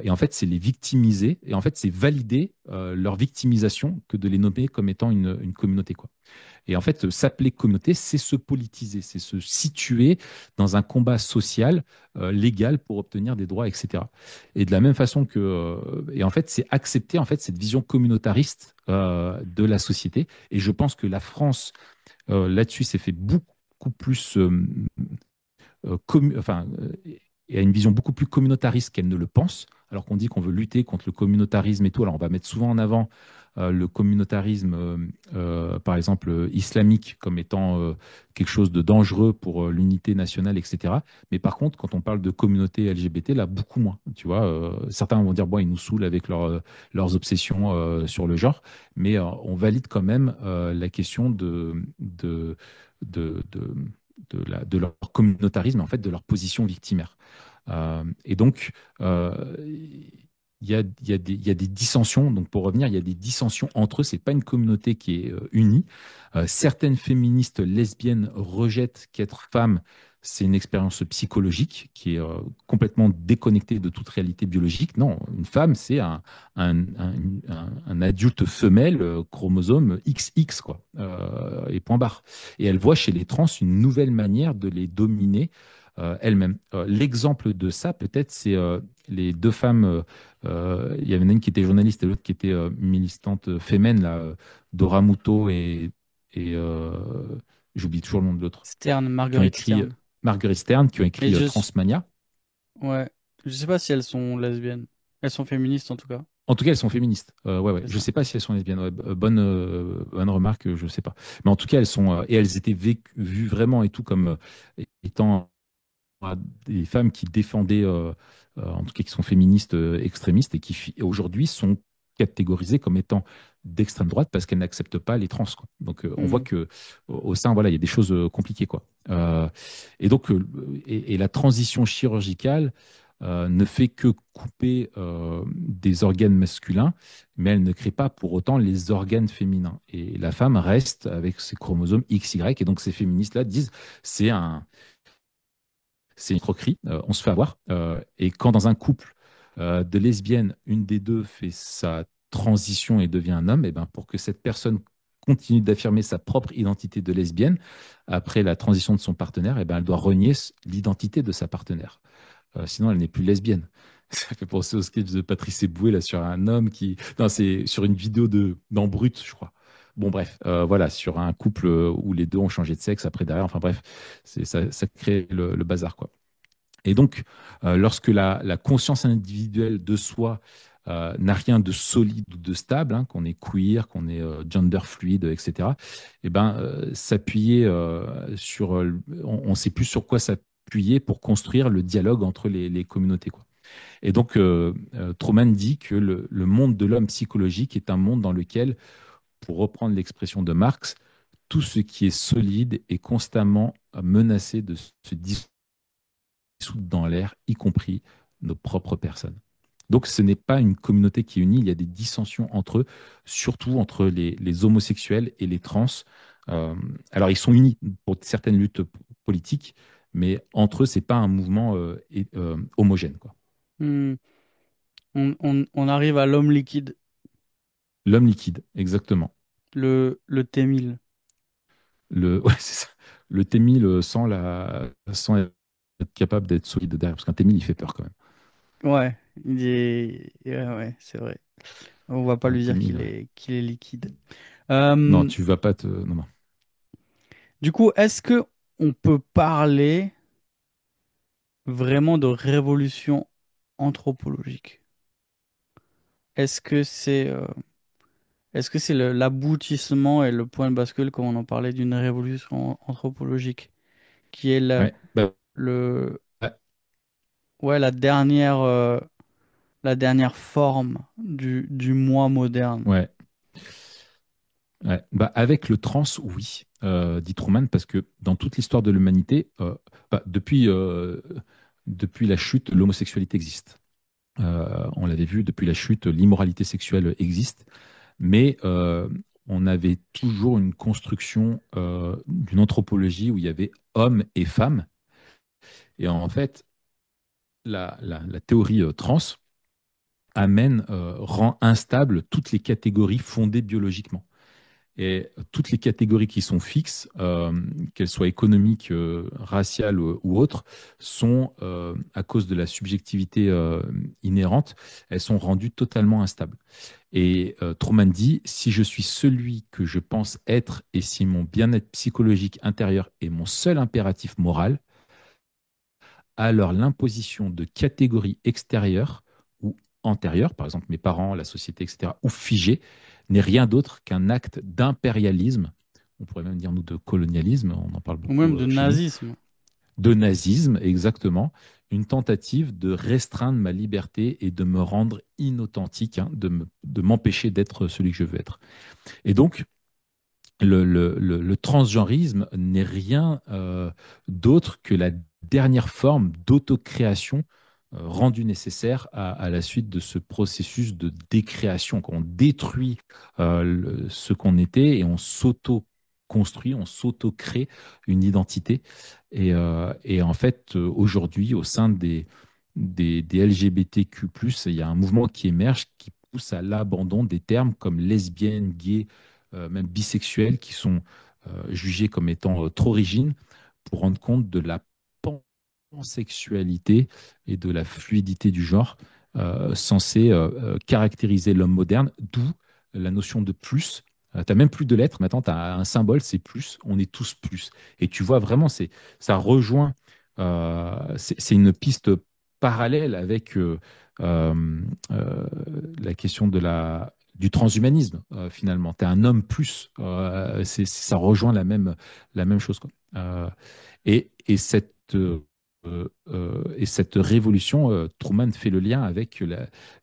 S1: Et en fait, c'est les victimiser, et en fait, c'est valider leur victimisation que de les nommer comme étant une communauté, quoi. Et en fait, s'appeler communauté, c'est se politiser, c'est se situer dans un combat social, légal pour obtenir des droits, etc. Et de la même façon et en fait, c'est accepter en fait cette vision communautariste de la société. Et je pense que la France là-dessus s'est fait beaucoup plus enfin, et a une vision beaucoup plus communautariste qu'elle ne le pense, alors qu'on dit qu'on veut lutter contre le communautarisme et tout. Alors on va mettre souvent en avant le communautarisme, par exemple islamique, comme étant quelque chose de dangereux pour l'unité nationale, etc. Mais par contre, quand on parle de communauté LGBT, là, beaucoup moins. Tu vois, certains vont dire, bon, ils nous saoulent avec leurs obsessions sur le genre, mais on valide quand même la question de, de, de leur communautarisme, en fait, de leur position victimaire. Et donc, il y a des dissensions. Donc, pour revenir, il y a des dissensions entre eux. C'est pas une communauté qui est unie. Certaines féministes lesbiennes rejettent qu'être femme, c'est une expérience psychologique qui est complètement déconnectée de toute réalité biologique. Non, une femme, c'est un adulte femelle, chromosome XX, quoi, et point barre. Et elle voit chez les trans une nouvelle manière de les dominer elle-même. L'exemple de ça, peut-être, c'est les deux femmes. Il y avait une qui était journaliste et l'autre qui était militante féminine, là, Dora Muto et j'oublie toujours le nom de l'autre,
S2: Stern,
S1: qui ont
S2: Marguerite
S1: écrit
S2: Stern.
S1: Marguerite Stern, qui ont
S2: Mais
S1: écrit Transmania.
S2: ouais, je sais pas si elles sont lesbiennes. Elles sont féministes en tout cas.
S1: En tout cas, elles sont féministes. Ouais, ouais.
S2: C'est
S1: Je
S2: ça.
S1: sais pas si elles sont lesbiennes. Ouais, bonne remarque, je sais pas. Mais en tout cas, elles sont et elles étaient vues vraiment et tout comme étant des femmes qui défendaient, en tout cas qui sont féministes extrémistes et qui aujourd'hui sont catégorisées comme étant d'extrême droite parce qu'elles n'acceptent pas les trans, quoi. Donc on voit
S2: Hmm.
S1: que au sein, voilà, il y a des choses compliquées, quoi. Et donc et la transition chirurgicale ne fait que couper des organes masculins, mais elle ne crée pas pour autant les organes féminins. Et la femme reste avec ses chromosomes XY. Et donc ces féministes-là disent c'est c'est une croquerie, on se fait avoir. Et quand dans un couple de lesbiennes, une des deux fait sa transition et devient un homme, et ben pour que cette personne continue d'affirmer sa propre identité de lesbienne, après la transition de son partenaire, et ben elle doit renier l'identité de sa partenaire. Sinon, elle n'est plus lesbienne. Ça fait penser au sketch de Patrice Eboué là, sur un homme qui... Non, c'est sur une vidéo dans Brut, je crois. Bon, bref, voilà, sur un couple où les deux ont changé de sexe après derrière. Enfin, bref, ça crée le bazar, quoi. Et donc, lorsque la conscience individuelle de soi n'a rien de solide ou de stable, hein, qu'on est queer, qu'on est gender fluide, etc., eh ben, s'appuyer sur, on ne sait plus sur quoi s'appuyer pour construire le dialogue entre les communautés, quoi. Et donc, Truman dit que le monde de l'homme psychologique est un monde dans lequel, pour reprendre l'expression de Marx, tout ce qui est solide est constamment menacé de se dissoudre dans l'air, y compris nos propres personnes. Donc ce n'est pas une communauté qui est unie, il y a des dissensions entre eux, surtout entre les homosexuels et les trans. Euh, alors ils sont unis pour certaines luttes politiques, mais entre eux, c'est pas un mouvement homogène, quoi.
S2: Hmm. On arrive à l'homme liquide,
S1: L'homme liquide, exactement.
S2: le T-1000.
S1: Ouais, c'est ça. Le T-1000 sans être capable d'être solide derrière, parce qu'un T-1000, il fait peur quand même.
S2: Ouais, ouais, ouais, c'est vrai. On va pas
S1: Un
S2: lui dire
S1: T-1000, ouais.
S2: qu'il est liquide.
S1: Non,
S2: Euh,
S1: tu vas pas te... Non, non.
S2: du coup, est-ce que on peut parler vraiment de révolution anthropologique? Est-ce que c'est l'aboutissement et le point de bascule, comme on en parlait, d'une révolution anthropologique, qui est
S1: Ouais, bah,
S2: le,
S1: bah,
S2: ouais, la dernière forme du moi moderne?
S1: ouais. Ouais. Bah, avec le trans, oui, dit Truman, parce que dans toute l'histoire de l'humanité, depuis la chute, l'homosexualité existe. On l'avait vu, depuis la chute, l'immoralité sexuelle existe, mais on avait toujours une construction d'une anthropologie où il y avait hommes et femmes. Et en fait, la théorie trans rend instable toutes les catégories fondées biologiquement. Et toutes les catégories qui sont fixes, qu'elles soient économiques, raciales ou autres, sont, à cause de la subjectivité inhérente, elles sont rendues totalement instables. Et Truman dit, si je suis celui que je pense être et si mon bien-être psychologique intérieur est mon seul impératif moral, Alors, l'imposition de catégories extérieures ou antérieures, par exemple mes parents, la société, etc., ou figées, n'est rien d'autre qu'un acte d'impérialisme, on pourrait même dire nous de colonialisme, on en parle
S2: Ou
S1: beaucoup
S2: même de
S1: chez nous,
S2: nazisme.
S1: de nazisme, exactement, une tentative de restreindre ma liberté et de me rendre inauthentique, hein, de m'empêcher d'être celui que je veux être. Et donc, le transgenrisme n'est rien d'autre que la dernière forme d'autocréation rendue nécessaire à la suite de ce processus de décréation, quand on détruit ce qu'on était et on s'auto-construit, on s'auto-crée une identité. Et en fait, aujourd'hui, au sein des LGBTQ+, il y a un mouvement qui émerge qui pousse à l'abandon des termes comme lesbienne, gay, même bisexuels, qui sont jugés comme étant trop rigides pour rendre compte de la pansexualité et de la fluidité du genre censée caractériser l'homme moderne, d'où la notion de plus. Tu n'as même plus de lettres, maintenant tu as un symbole, c'est plus, on est tous plus. Et tu vois vraiment, ça rejoint, c'est une piste parallèle avec la question du transhumanisme, finalement. Tu es un homme plus. Ça rejoint la même chose, quoi. Et cette révolution, Truman fait le lien avec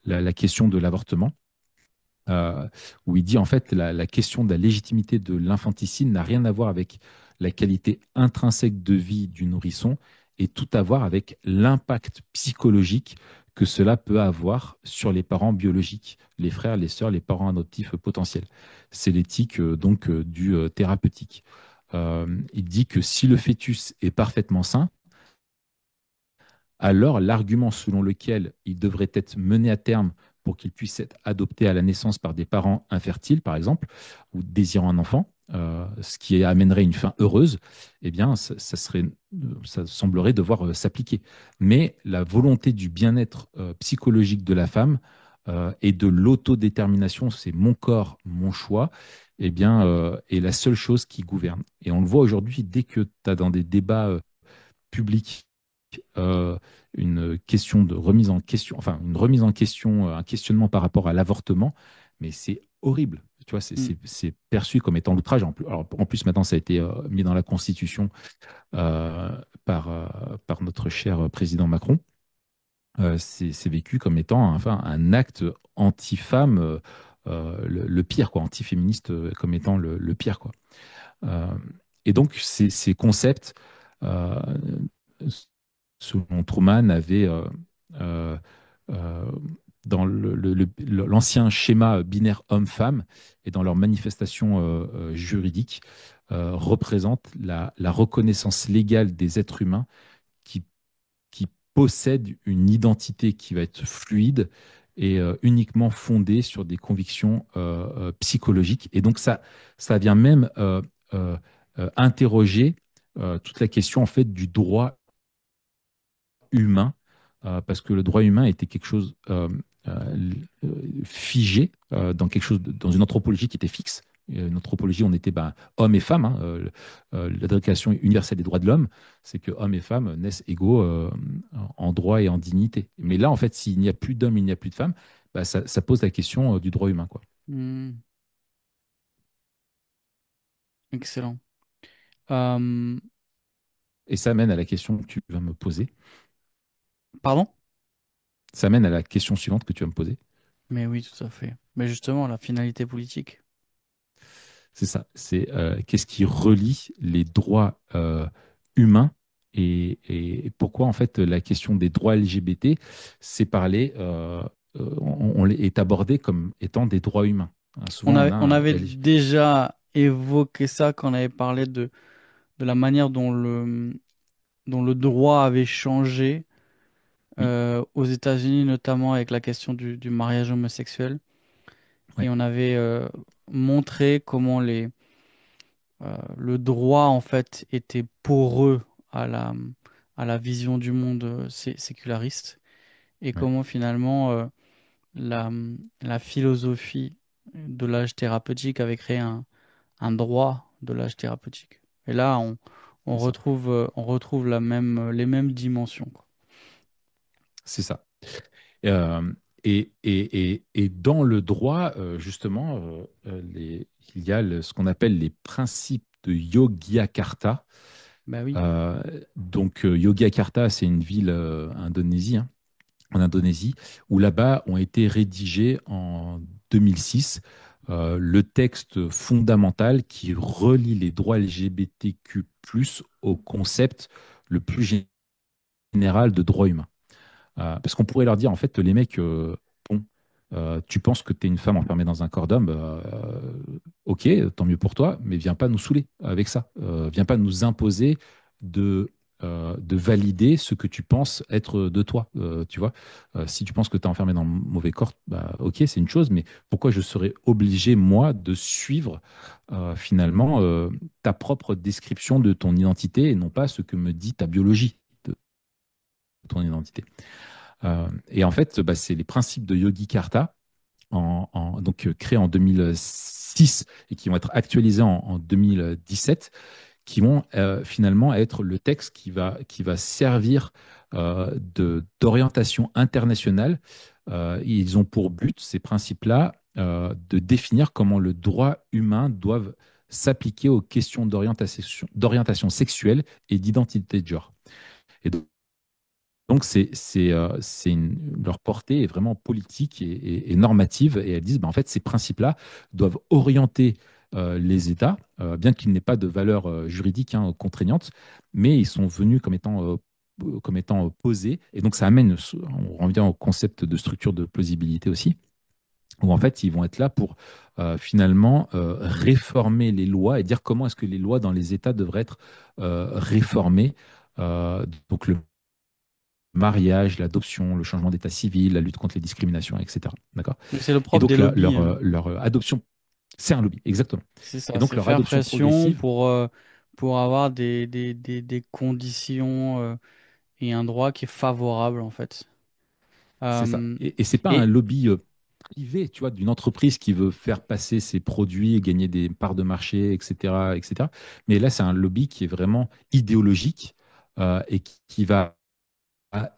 S1: la question de l'avortement, euh, où il dit en fait la question de la légitimité de l'infanticide n'a rien à voir avec la qualité intrinsèque de vie du nourrisson et tout à voir avec l'impact psychologique que cela peut avoir sur les parents biologiques, les frères, les sœurs, les parents adoptifs potentiels. C'est l'éthique du thérapeutique. Il dit que si le fœtus est parfaitement sain, alors l'argument selon lequel il devrait être mené à terme pour qu'il puisse être adopté à la naissance par des parents infertiles, par exemple, ou désirant un enfant, ce qui amènerait une fin heureuse, eh bien, ça semblerait devoir s'appliquer. Mais la volonté du bien-être psychologique de la femme et de l'autodétermination, c'est mon corps, mon choix, eh bien, est la seule chose qui gouverne. Et on le voit aujourd'hui, dès que tu as dans des débats publics euh, une question de remise en question, enfin une remise en question, un questionnement par rapport à l'avortement, mais c'est horrible. Tu vois,
S2: Mm.
S1: c'est perçu comme étant l'outrage. Alors, en plus, maintenant, ça a été mis dans la Constitution euh, par notre cher président Macron. C'est vécu comme étant enfin, un acte anti-femme, le pire, quoi, anti-féministe comme étant le pire, quoi. Euh, et donc, ces concepts, euh, selon Truman, avaient, euh, euh, dans l'ancien schéma binaire homme-femme et dans leur manifestation juridique, représentent la reconnaissance légale des êtres humains qui, qui possèdent une identité qui va être fluide et uniquement fondée sur des convictions psychologiques. Et donc ça vient même interroger toute la question en fait du droit humain, parce que le droit humain était quelque chose figé dans quelque chose, dans une anthropologie qui était fixe. Une anthropologie, on était hommes et femmes. Hein, la Déclaration universelle des droits de l'homme, c'est que hommes et femmes naissent égaux en droit et en dignité. Mais là, en fait, s'il n'y a plus d'hommes, il n'y a plus de femmes, ça pose la question du droit humain, quoi.
S2: Mm. Excellent. Euh,
S1: Et ça mène à la question que tu vas me poser.
S2: Pardon?
S1: Ça mène à la question suivante que tu vas me poser.
S2: Mais oui, tout à fait. Mais justement, la finalité politique.
S1: C'est ça. C'est qu'est-ce qui relie les droits humains et pourquoi en fait la question des droits LGBT, c'est parlé, est abordé comme étant des droits humains. Hein, souvent on a
S2: On
S1: un
S2: avait
S1: LG...
S2: déjà évoqué ça quand on avait parlé de la manière dont le droit avait changé
S1: Oui,
S2: aux États-Unis, notamment avec la question du mariage homosexuel. Et
S1: ouais,
S2: on avait montré comment le droit, en fait, était poreux à à la vision du monde séculariste. Et
S1: ouais,
S2: comment finalement la, la philosophie de l'âge thérapeutique avait créé un droit de l'âge thérapeutique. Et là,
S1: C'est ça.
S2: on retrouve les mêmes dimensions, quoi.
S1: C'est ça. Euh, et dans le droit, justement, il y a ce qu'on appelle les principes de Yogyakarta.
S2: Bah oui.
S1: Euh, donc, Yogyakarta, c'est une ville Indonésie, hein, en Indonésie, où là-bas ont été rédigés en 2006 le texte fondamental qui relie les droits LGBTQ+ au concept le plus général de droits humains. Parce qu'on pourrait leur dire, en fait, les mecs, bon, tu penses que tu es une femme enfermée dans un corps d'homme, ok, tant mieux pour toi, mais viens pas nous saouler avec ça. Viens pas nous imposer de valider ce que tu penses être de toi. Tu vois. Si tu penses que tu es enfermé dans le mauvais corps, bah, ok, c'est une chose, mais pourquoi je serais obligé, moi, de suivre finalement ta propre description de ton identité et non pas ce que me dit ta biologie de ton identité. Et en fait, bah, c'est les principes de Yogi Karta, donc créés en 2006 et qui vont être actualisés en 2017, qui vont finalement être le texte qui va servir d'orientation internationale. Ils ont pour but, ces principes-là, de définir comment le droit humain doit s'appliquer aux questions d'orientation sexuelle et d'identité de genre. Et donc, leur portée est vraiment politique et normative. Et elles disent, bah, en fait, ces principes-là doivent orienter les États, bien qu'ils n'aient pas de valeur juridique, hein, contraignante, mais ils sont venus comme étant posés. Et donc, ça amène, on revient au concept de structure de plausibilité aussi, où en fait, ils vont être là pour finalement réformer les lois et dire comment est-ce que les lois dans les États devraient être réformées. Donc, le mariage, l'adoption, le changement d'état civil, la lutte contre les discriminations, etc. D'accord.
S2: Mais c'est le
S1: Et
S2: propre des
S1: donc
S2: lobbies,
S1: leur,
S2: hein.
S1: leur adoption, c'est un lobby, exactement.
S2: C'est
S1: Et
S2: ça,
S1: donc
S2: c'est
S1: leur
S2: faire
S1: adoption
S2: pression
S1: progressive,
S2: pour avoir des conditions et un droit qui est favorable, en fait.
S1: c'est ça.
S2: Euh,
S1: Et c'est pas un
S2: et
S1: lobby privé, tu vois, d'une entreprise qui veut faire passer ses produits et gagner des parts de marché, etc., etc. Mais là, c'est un lobby qui est vraiment idéologique et qui va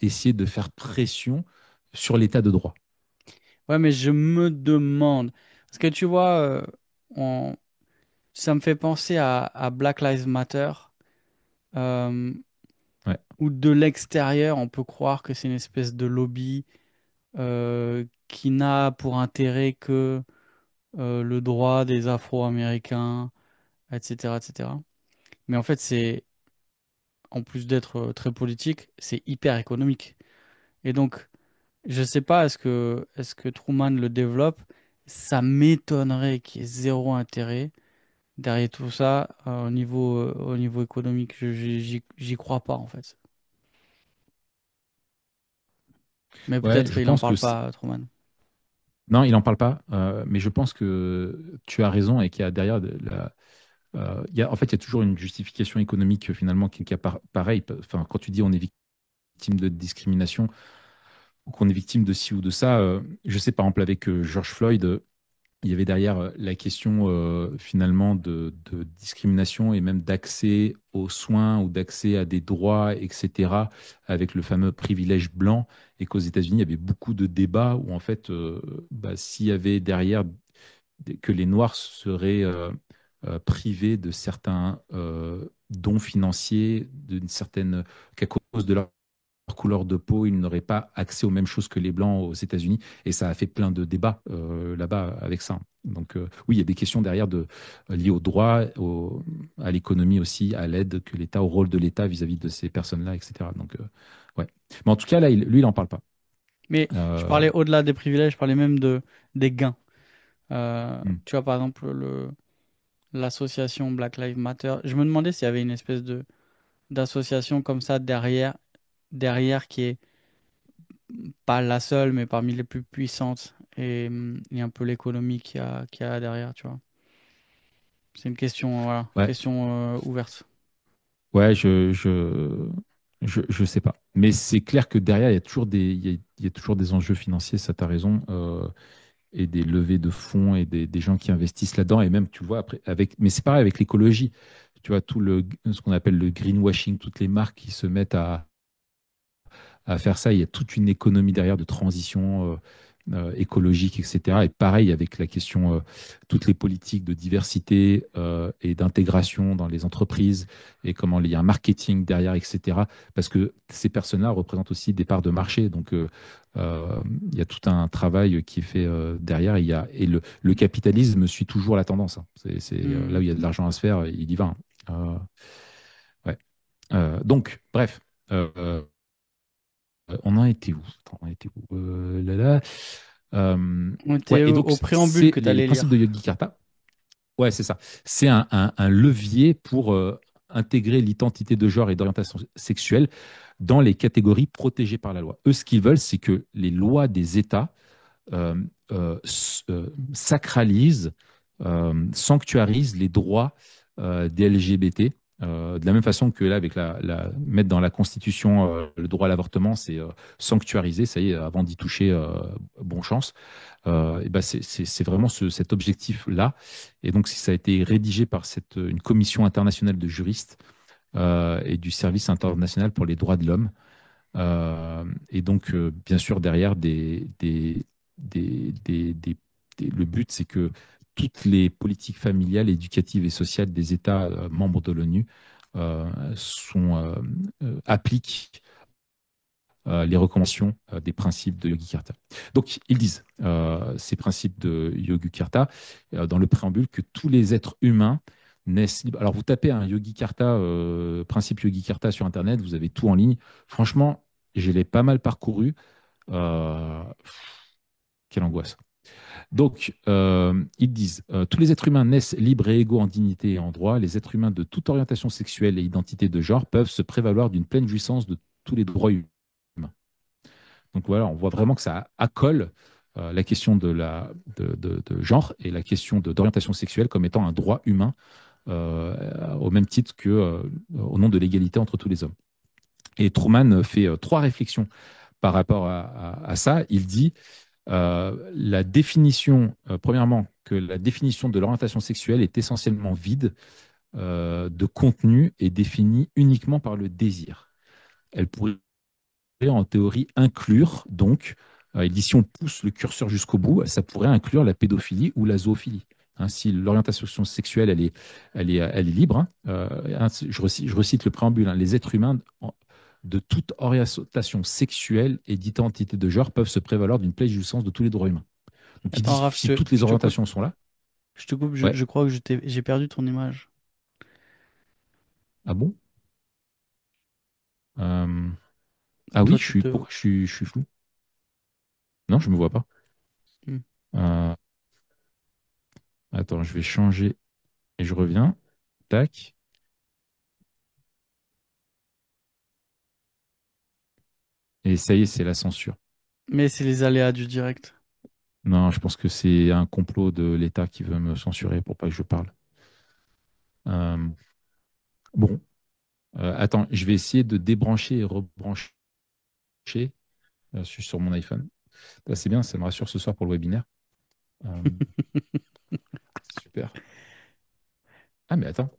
S1: essayer de faire pression sur l'état de droit.
S2: ouais, mais je me demande, parce que tu vois, on- ça me fait penser à Black Lives Matter, euh,
S1: Ouais.
S2: où de l'extérieur, on peut croire que c'est une espèce de lobby qui n'a pour intérêt que le droit des Afro-Américains, etc., etc. Mais en fait, en plus d'être très politique, c'est hyper économique. Et donc, je sais pas, est-ce que Truman le développe? Ça m'étonnerait qu'il y ait zéro intérêt derrière tout ça au niveau économique. J'y crois pas, en fait. Mais
S1: Ouais,
S2: peut-être
S1: je
S2: il en
S1: pense que
S2: parle pas, Truman.
S1: non, il n'en parle pas, mais je pense que tu as raison et qu'il y a derrière en fait, il y a toujours une justification économique finalement qui apparaît pareil. Enfin, quand tu dis on est victime de discrimination ou qu'on est victime de ci ou de ça, je sais par exemple avec George Floyd, il y avait derrière la question finalement de discrimination et même d'accès aux soins ou d'accès à des droits, etc., avec le fameux privilège blanc, et qu'aux États-Unis, il y avait beaucoup de débats où en fait, bah, s'il y avait derrière que les Noirs seraient privés de certains dons financiers, d'une certaine qu'à cause de leur couleur de peau, ils n'auraient pas accès aux mêmes choses que les Blancs aux États-Unis. Et ça a fait plein de débats là-bas avec ça. Donc oui, il y a des questions derrière liées au droit, à l'économie aussi, à l'aide que l'État, au rôle de l'État vis-à-vis de ces personnes-là, etc. Donc ouais. Mais en tout cas, là, lui, il n'en parle pas.
S2: Mais je
S1: Euh,
S2: parlais au-delà des privilèges, je parlais même des gains.
S1: hmm.
S2: Tu vois, par exemple, l'association Black Lives Matter. Je me demandais s'il y avait une espèce d'association comme ça derrière qui est pas la seule, mais parmi les plus puissantes et un peu l'économie qu'il y a derrière, tu vois. C'est une question, voilà,
S1: Ouais,
S2: question ouverte.
S1: ouais, je sais pas. Mais c'est clair que derrière, il y a toujours des enjeux financiers, ça, t'as raison. Et des levées de fonds et des gens qui investissent là-dedans. Et même, tu vois, après, mais c'est pareil avec l'écologie. tu vois, ce qu'on appelle le greenwashing, toutes les marques qui se mettent à faire ça. Il y a toute une économie derrière de transition écologique, etc. Et pareil avec la question, toutes les politiques de diversité et d'intégration dans les entreprises et comment il y a un marketing derrière, etc. Parce que ces personnes-là représentent aussi des parts de marché. Donc, il y a tout un travail qui est fait derrière. Et le capitalisme suit toujours la tendance, hein. Là où
S2: Hmm.
S1: il y a de l'argent à se faire, il y va, hein. Ouais. Donc, bref. On en était où? Attends, on était où? Là, là.
S2: On
S1: Ouais,
S2: était
S1: et donc,
S2: au préambule
S1: c'est
S2: que tu
S1: les
S2: allais
S1: principes de
S2: lire.
S1: Yogyakarta. Ouais, c'est ça. C'est un levier pour intégrer l'identité de genre et d'orientation sexuelle dans les catégories protégées par la loi. Eux, ce qu'ils veulent, c'est que les lois des États euh, sacralise, sanctuarise les droits des LGBT. De la même façon que là, avec mettre dans la Constitution le droit à l'avortement, c'est sanctuarisé, ça y est, avant d'y toucher, bon chance. Et ben c'est vraiment cet objectif-là. Et donc, ça a été rédigé par une commission internationale de juristes et du Service international pour les droits de l'homme. Et donc, bien sûr, derrière, le but, c'est que toutes les politiques familiales, éducatives et sociales des États membres de l'ONU appliquent les recommandations des principes de Yogi Karta. Donc, ils disent, ces principes de Yogi Karta, dans le préambule, que tous les êtres humains naissent libres. Alors, vous tapez un Yogi Karta, principe Yogi Karta sur Internet, vous avez tout en ligne. Franchement, je l'ai pas mal parcouru. Euh, Quelle angoisse. Donc, ils disent, tous les êtres humains naissent libres et égaux en dignité et en droit. Les êtres humains de toute orientation sexuelle et identité de genre peuvent se prévaloir d'une pleine jouissance de tous les droits humains. Donc voilà, on voit vraiment que ça accole la question de genre et la question d'orientation sexuelle comme étant un droit humain au même titre que au nom de l'égalité entre tous les hommes. Et Truman fait trois réflexions par rapport à ça. Il dit la définition, premièrement, que la définition de l'orientation sexuelle est essentiellement vide de contenu et définie uniquement par le désir. Elle pourrait en théorie inclure, donc, il dit si on pousse le curseur jusqu'au bout, ça pourrait inclure la pédophilie ou la zoophilie. Hein, si l'orientation sexuelle, elle est libre, hein, je recite le préambule, hein, les êtres humains de toute orientation sexuelle et d'identité de genre peuvent se prévaloir d'une pleine jouissance de tous les droits humains. Donc il
S2: Attends,
S1: dit
S2: Raph,
S1: si toutes les orientations sont là,
S2: je te coupe,
S1: ouais,
S2: je crois que j'ai perdu ton image.
S1: ah bon. Euh, ah oui,
S2: Toi, tu te...
S1: pourquoi je suis flou? Non, je me vois pas.
S2: Hmm.
S1: Euh, Attends, je vais changer et je reviens. Tac. Et ça y est, c'est la censure.
S2: Mais c'est les aléas du direct.
S1: Non, je pense que c'est un complot de l'État qui veut me censurer pour pas que je parle. Euh, bon, attends, je vais essayer de débrancher et rebrancher. Je suis sur mon iPhone. Bah, c'est bien, ça me rassure ce soir pour le webinaire. Euh, Super. Ah, mais attends.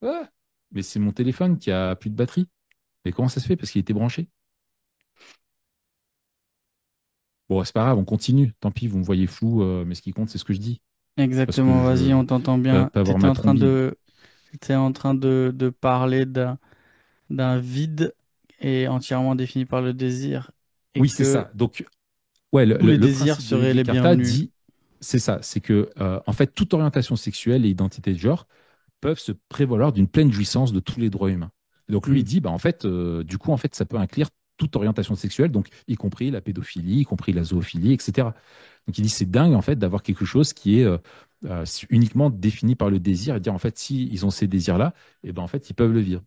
S1: Ah, mais c'est mon téléphone qui a plus de batterie. Mais comment ça se fait? Parce qu'il était branché. Bon, c'est pas grave, on continue. Tant pis, vous me voyez flou, mais ce qui compte, c'est ce que je dis. Parce que
S2: Exactement, vas-y, on t'entend bien.
S1: pas avoir ma trombine.
S2: T'étais en train de parler d'un vide et entièrement défini par le désir et
S1: Oui, c'est
S2: que
S1: ça. Donc, ouais, le,
S2: tous
S1: le-
S2: les
S1: le
S2: désirs
S1: principe de
S2: seraient
S1: Yogi
S2: les
S1: Karta
S2: bienvenus.
S1: dit, c'est ça, c'est que, en fait, toute orientation sexuelle et identité de genre peuvent se prévaloir d'une pleine jouissance de tous les droits humains. Donc lui
S2: Hmm.
S1: il dit, bah en fait, du coup, en fait, ça peut inclure toute orientation sexuelle, donc y compris la pédophilie, y compris la zoophilie, etc. Donc il dit, c'est dingue en fait d'avoir quelque chose qui est uniquement défini par le désir et dire en fait, si ils ont ces désirs-là, et ben en fait, ils peuvent le vivre.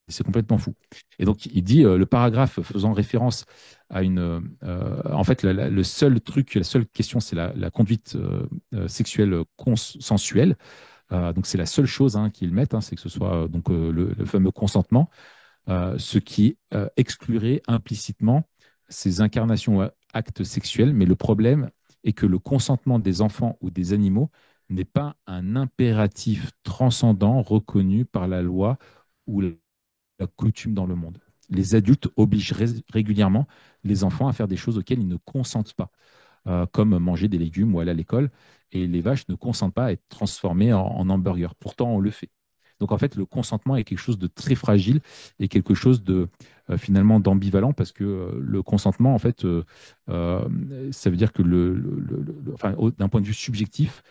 S1: C'est complètement fou. Et donc, il dit, le paragraphe faisant référence à en fait, le seul truc, la seule question, c'est la conduite sexuelle consensuelle. Donc c'est la seule chose hein, qu'ils mettent, hein, c'est que ce soit donc le fameux consentement, ce qui exclurait implicitement ces incarnations ou actes sexuels. Mais le problème est que le consentement des enfants ou des animaux n'est pas un impératif transcendant reconnu par la loi ou la coutume dans le monde. Les adultes obligent régulièrement les enfants à faire des choses auxquelles ils ne consentent pas, comme manger des légumes ou aller à l'école. Et les vaches ne consentent pas à être transformées en hamburger. Pourtant, on le fait. Donc en fait, le consentement est quelque chose de très fragile et quelque chose de finalement d'ambivalent parce que le consentement, en fait, ça veut dire que enfin, d'un point de vue subjectif,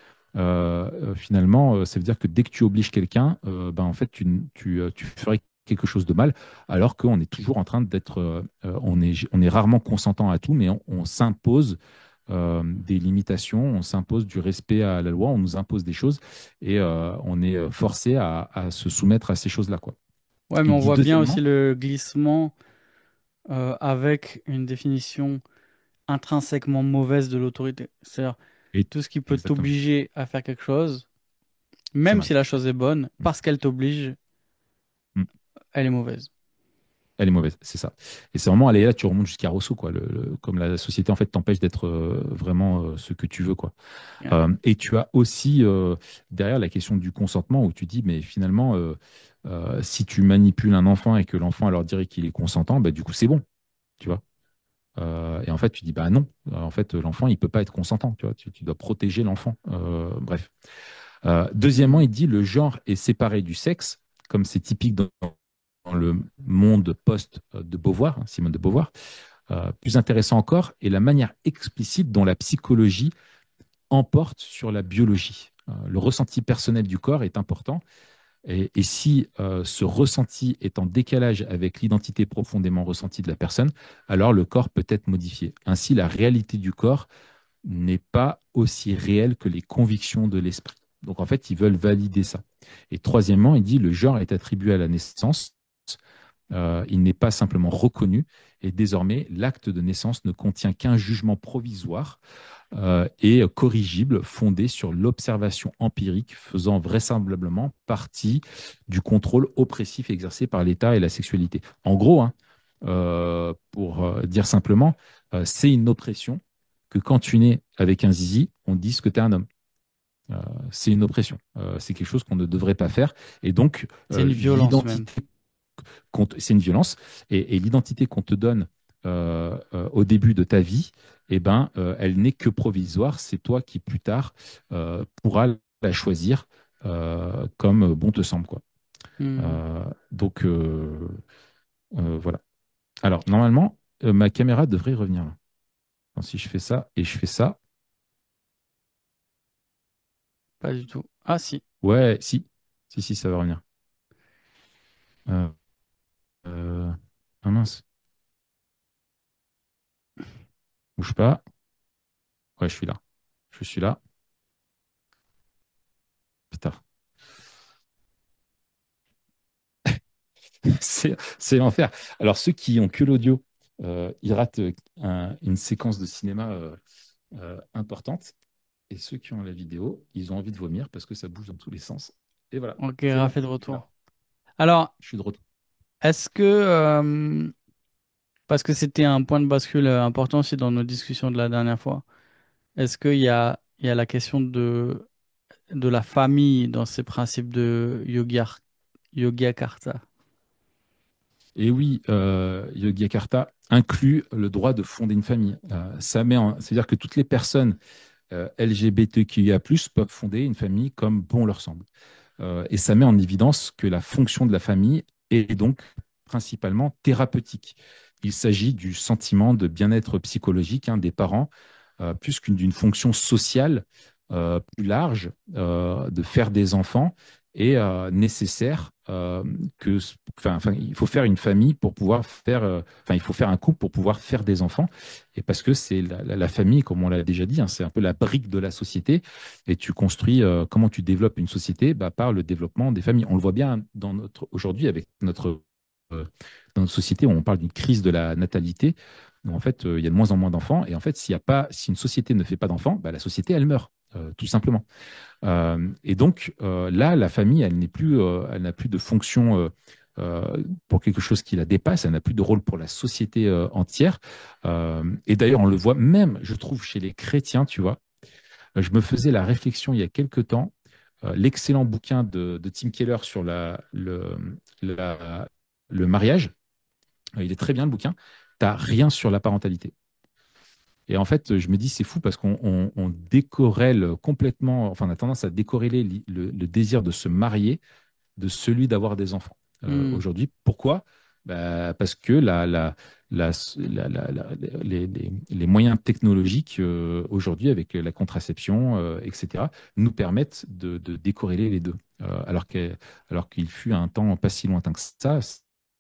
S1: finalement, ça veut dire que dès que tu obliges quelqu'un, ben, en fait, tu ferais quelque chose de mal, alors qu'on est toujours en train d'être, on est rarement consentant à tout, mais on s'impose des limitations, on s'impose du respect à la loi, on nous impose des choses et on est forcé à se soumettre à ces choses-là, quoi.
S2: Ouais, mais
S1: Il
S2: on
S1: dit
S2: voit bien aussi
S1: deuxièmement,
S2: le glissement avec une définition intrinsèquement mauvaise de l'autorité. C'est-à-dire
S1: et
S2: tout ce qui peut
S1: exactement,
S2: t'obliger à faire quelque chose,
S1: c'est
S2: même
S1: mal.
S2: si la chose est bonne,
S1: Mm.
S2: parce qu'elle t'oblige,
S1: Mm.
S2: elle est mauvaise.
S1: Elle est mauvaise, c'est ça. Et c'est vraiment aller là, tu remontes jusqu'à Rousseau, quoi. Comme la société en fait t'empêche d'être vraiment ce que tu veux, quoi.
S2: Ouais.
S1: Et tu as aussi derrière la question du consentement où tu dis, mais finalement, si tu manipules un enfant et que l'enfant alors dirait qu'il est consentant, bah, du coup, c'est bon, tu vois. Et en fait, tu dis, bah non, en fait, l'enfant, il peut pas être consentant, tu vois. Tu dois protéger l'enfant. Bref. Deuxièmement,
S2: Hmm.
S1: il dit, le genre est séparé du sexe, comme c'est typique dans le monde post de Beauvoir, hein, Simone de Beauvoir. Plus intéressant encore est la manière explicite dont la psychologie emporte sur la biologie. Le ressenti personnel du corps est important. Et si ce ressenti est en décalage avec l'identité profondément ressentie de la personne, alors le corps peut être modifié. Ainsi, la réalité du corps n'est pas aussi réelle que les convictions de l'esprit. Donc en fait, ils veulent valider ça. Et troisièmement, il dit le genre est attribué à la naissance. Il n'est pas simplement reconnu. Et désormais, l'acte de naissance ne contient qu'un jugement provisoire et corrigible fondé sur l'observation empirique faisant vraisemblablement partie du contrôle oppressif exercé par l'État et la sexualité. En gros, hein, pour dire simplement, c'est une oppression que quand tu nais avec un zizi, on te dise que tu es un homme. Euh, c'est une oppression. C'est quelque chose qu'on ne devrait pas faire. Et donc,
S2: C'est une violence même.
S1: l'identité c'est une violence. Et l'identité qu'on te donne au début de ta vie, eh ben, elle n'est que provisoire. C'est toi qui, plus tard, pourras la choisir comme bon te semble, quoi.
S2: Hmm.
S1: Donc, voilà. Alors, normalement, ma caméra devrait revenir là. Donc, si je fais ça et je fais ça,
S2: Pas du tout. Ah si.
S1: ouais, si, si, ça va revenir. Euh, euh, ah mince, bouge pas. Ouais, je suis là. Je suis là. Putain. C'est l'enfer. Alors, ceux qui ont que l'audio, ils ratent une séquence de cinéma importante. Et ceux qui ont la vidéo, ils ont envie de vomir parce que ça bouge dans tous les sens. Et voilà,
S2: Ok,
S1: c'est bon,
S2: Raph est de
S1: je suis là.
S2: retour. Alors,
S1: Je suis de retour.
S2: est-ce que, parce que c'était un point de bascule important aussi dans nos discussions de la dernière fois, est-ce il y a la question de la famille dans ces principes de Yogyakarta?
S1: Et oui, Yogyakarta inclut le droit de fonder une famille. C'est-à-dire que toutes les personnes LGBTQIA+, peuvent fonder une famille comme bon leur semble. Et ça met en évidence que la fonction de la famille est donc principalement thérapeutique. Il s'agit du sentiment de bien-être psychologique hein, des parents, plus qu'une d'une fonction sociale plus large de faire des enfants est nécessaire il faut faire une famille pour pouvoir faire, il faut faire un couple pour pouvoir faire des enfants. Et parce que c'est la famille, comme on l'a déjà dit, hein, c'est un peu la brique de la société. Et tu construis, comment tu développes une société bah, par le développement des familles. On le voit bien aujourd'hui avec euh, dans notre société où on parle d'une crise de la natalité. Où en fait, il y a de moins en moins d'enfants. Et en fait, si une société ne fait pas d'enfants, bah, la société, elle meurt, tout simplement. Et donc, là, la famille, elle n'a plus de fonction pour quelque chose qui la dépasse. Elle n'a plus de rôle pour la société entière. Et d'ailleurs, on le voit même, je trouve, chez les chrétiens, tu vois. Je me faisais la réflexion il y a quelque temps, l'excellent bouquin de Tim Keller sur la- le mariage. Il est très bien le bouquin. Tu n'as rien sur la parentalité. Et en fait, je me dis, c'est fou parce qu'on décorrèle complètement, enfin, on a tendance à décorréler le désir de se marier de celui d'avoir des enfants
S2: Hmm.
S1: aujourd'hui. Pourquoi? Bah, parce que les moyens technologiques aujourd'hui, avec la contraception, etc., nous permettent de décorréler les deux. Alors qu'il fut un temps pas si lointain que ça,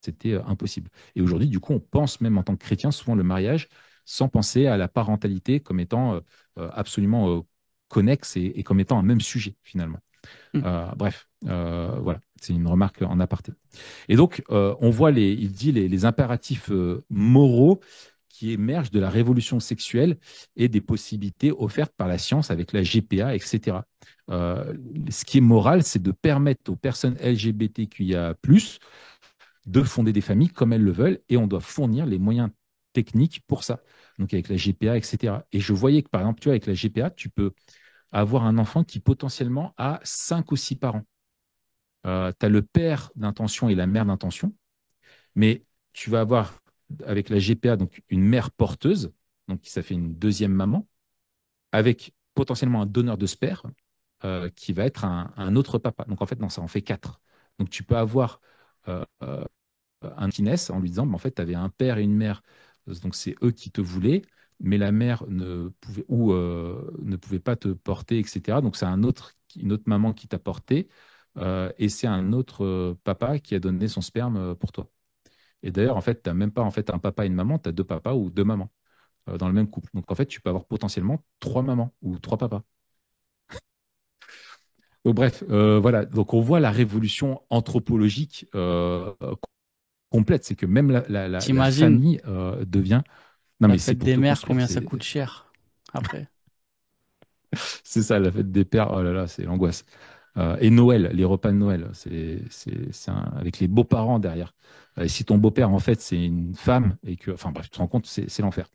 S1: c'était impossible. Et aujourd'hui, du coup, on pense même en tant que chrétien souvent le mariage sans penser à la parentalité comme étant absolument connexe et comme étant un même sujet finalement.
S2: Hmm.
S1: Bref, voilà, c'est une remarque en aparté. Et donc, on voit il dit les impératifs moraux qui émergent de la révolution sexuelle et des possibilités offertes par la science avec la GPA, etc. Ce qui est moral, c'est de permettre aux personnes LGBTQIA+, de fonder des familles comme elles le veulent, et on doit fournir les moyens techniques pour ça. Donc avec la GPA, etc. Et je voyais que, par exemple, tu vois, avec la GPA, tu peux avoir un enfant qui potentiellement a 5 ou 6 parents. Tu as le père d'intention et la mère d'intention, mais tu vas avoir avec la GPA donc une mère porteuse, donc ça fait une deuxième maman, avec potentiellement un donneur de sperme qui va être un autre papa. Donc en fait, non, ça en fait 4. Donc tu peux avoir un finesse en lui disant, en fait, tu avais un père et une mère, donc c'est eux qui te voulaient, mais la mère ne pouvait pas te porter, etc. Donc c'est une autre maman qui t'a porté, et c'est un autre papa qui a donné son sperme pour toi. Et d'ailleurs, en fait, tu n'as même pas en fait, un papa et une maman, tu as 2 papas ou 2 mamans dans le même couple. Donc en fait, tu peux avoir potentiellement 3 mamans ou 3 papas. Donc, bref, voilà. Donc on voit la révolution anthropologique complète. C'est que même la
S2: T'imagines
S1: famille devient. Non,
S2: la
S1: mais c'est
S2: fête
S1: pour
S2: des
S1: te
S2: mères,
S1: construire.
S2: combien ça coûte cher après?
S1: C'est ça, la fête des pères. Oh là là, c'est l'angoisse. Et Noël, les repas de Noël, avec les beaux-parents derrière. Et si ton beau-père, en fait, c'est une femme, et que, enfin bref, tu te rends compte, c'est l'enfer.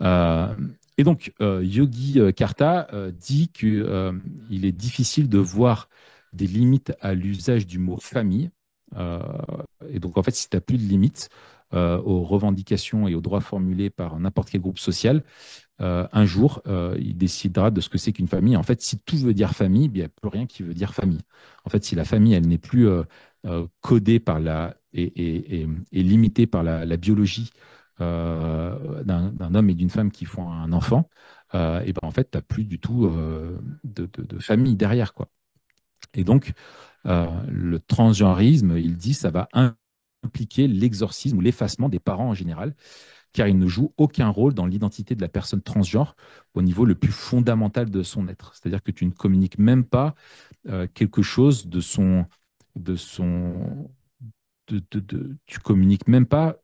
S1: Euh, et donc, Yogi Karta dit qu'il est difficile de voir des limites à l'usage du mot famille. Euh, et donc, en fait, si tu n'as plus de limites aux revendications et aux droits formulés par n'importe quel groupe social, un jour, il décidera de ce que c'est qu'une famille. En fait, si tout veut dire famille, il n'y a plus rien qui veut dire famille. En fait, si la famille, elle n'est plus codée par et limitée par la biologie d'un homme et d'une femme qui font un enfant, et ben en fait, tu n'as plus du tout de famille derrière, quoi. Et donc, le transgenrisme, il dit, ça va impliquer l'exorcisme ou l'effacement des parents en général, car il ne joue aucun rôle dans l'identité de la personne transgenre au niveau le plus fondamental de son être. C'est-à-dire que tu ne communiques même pas quelque chose de son, tu communiques même pas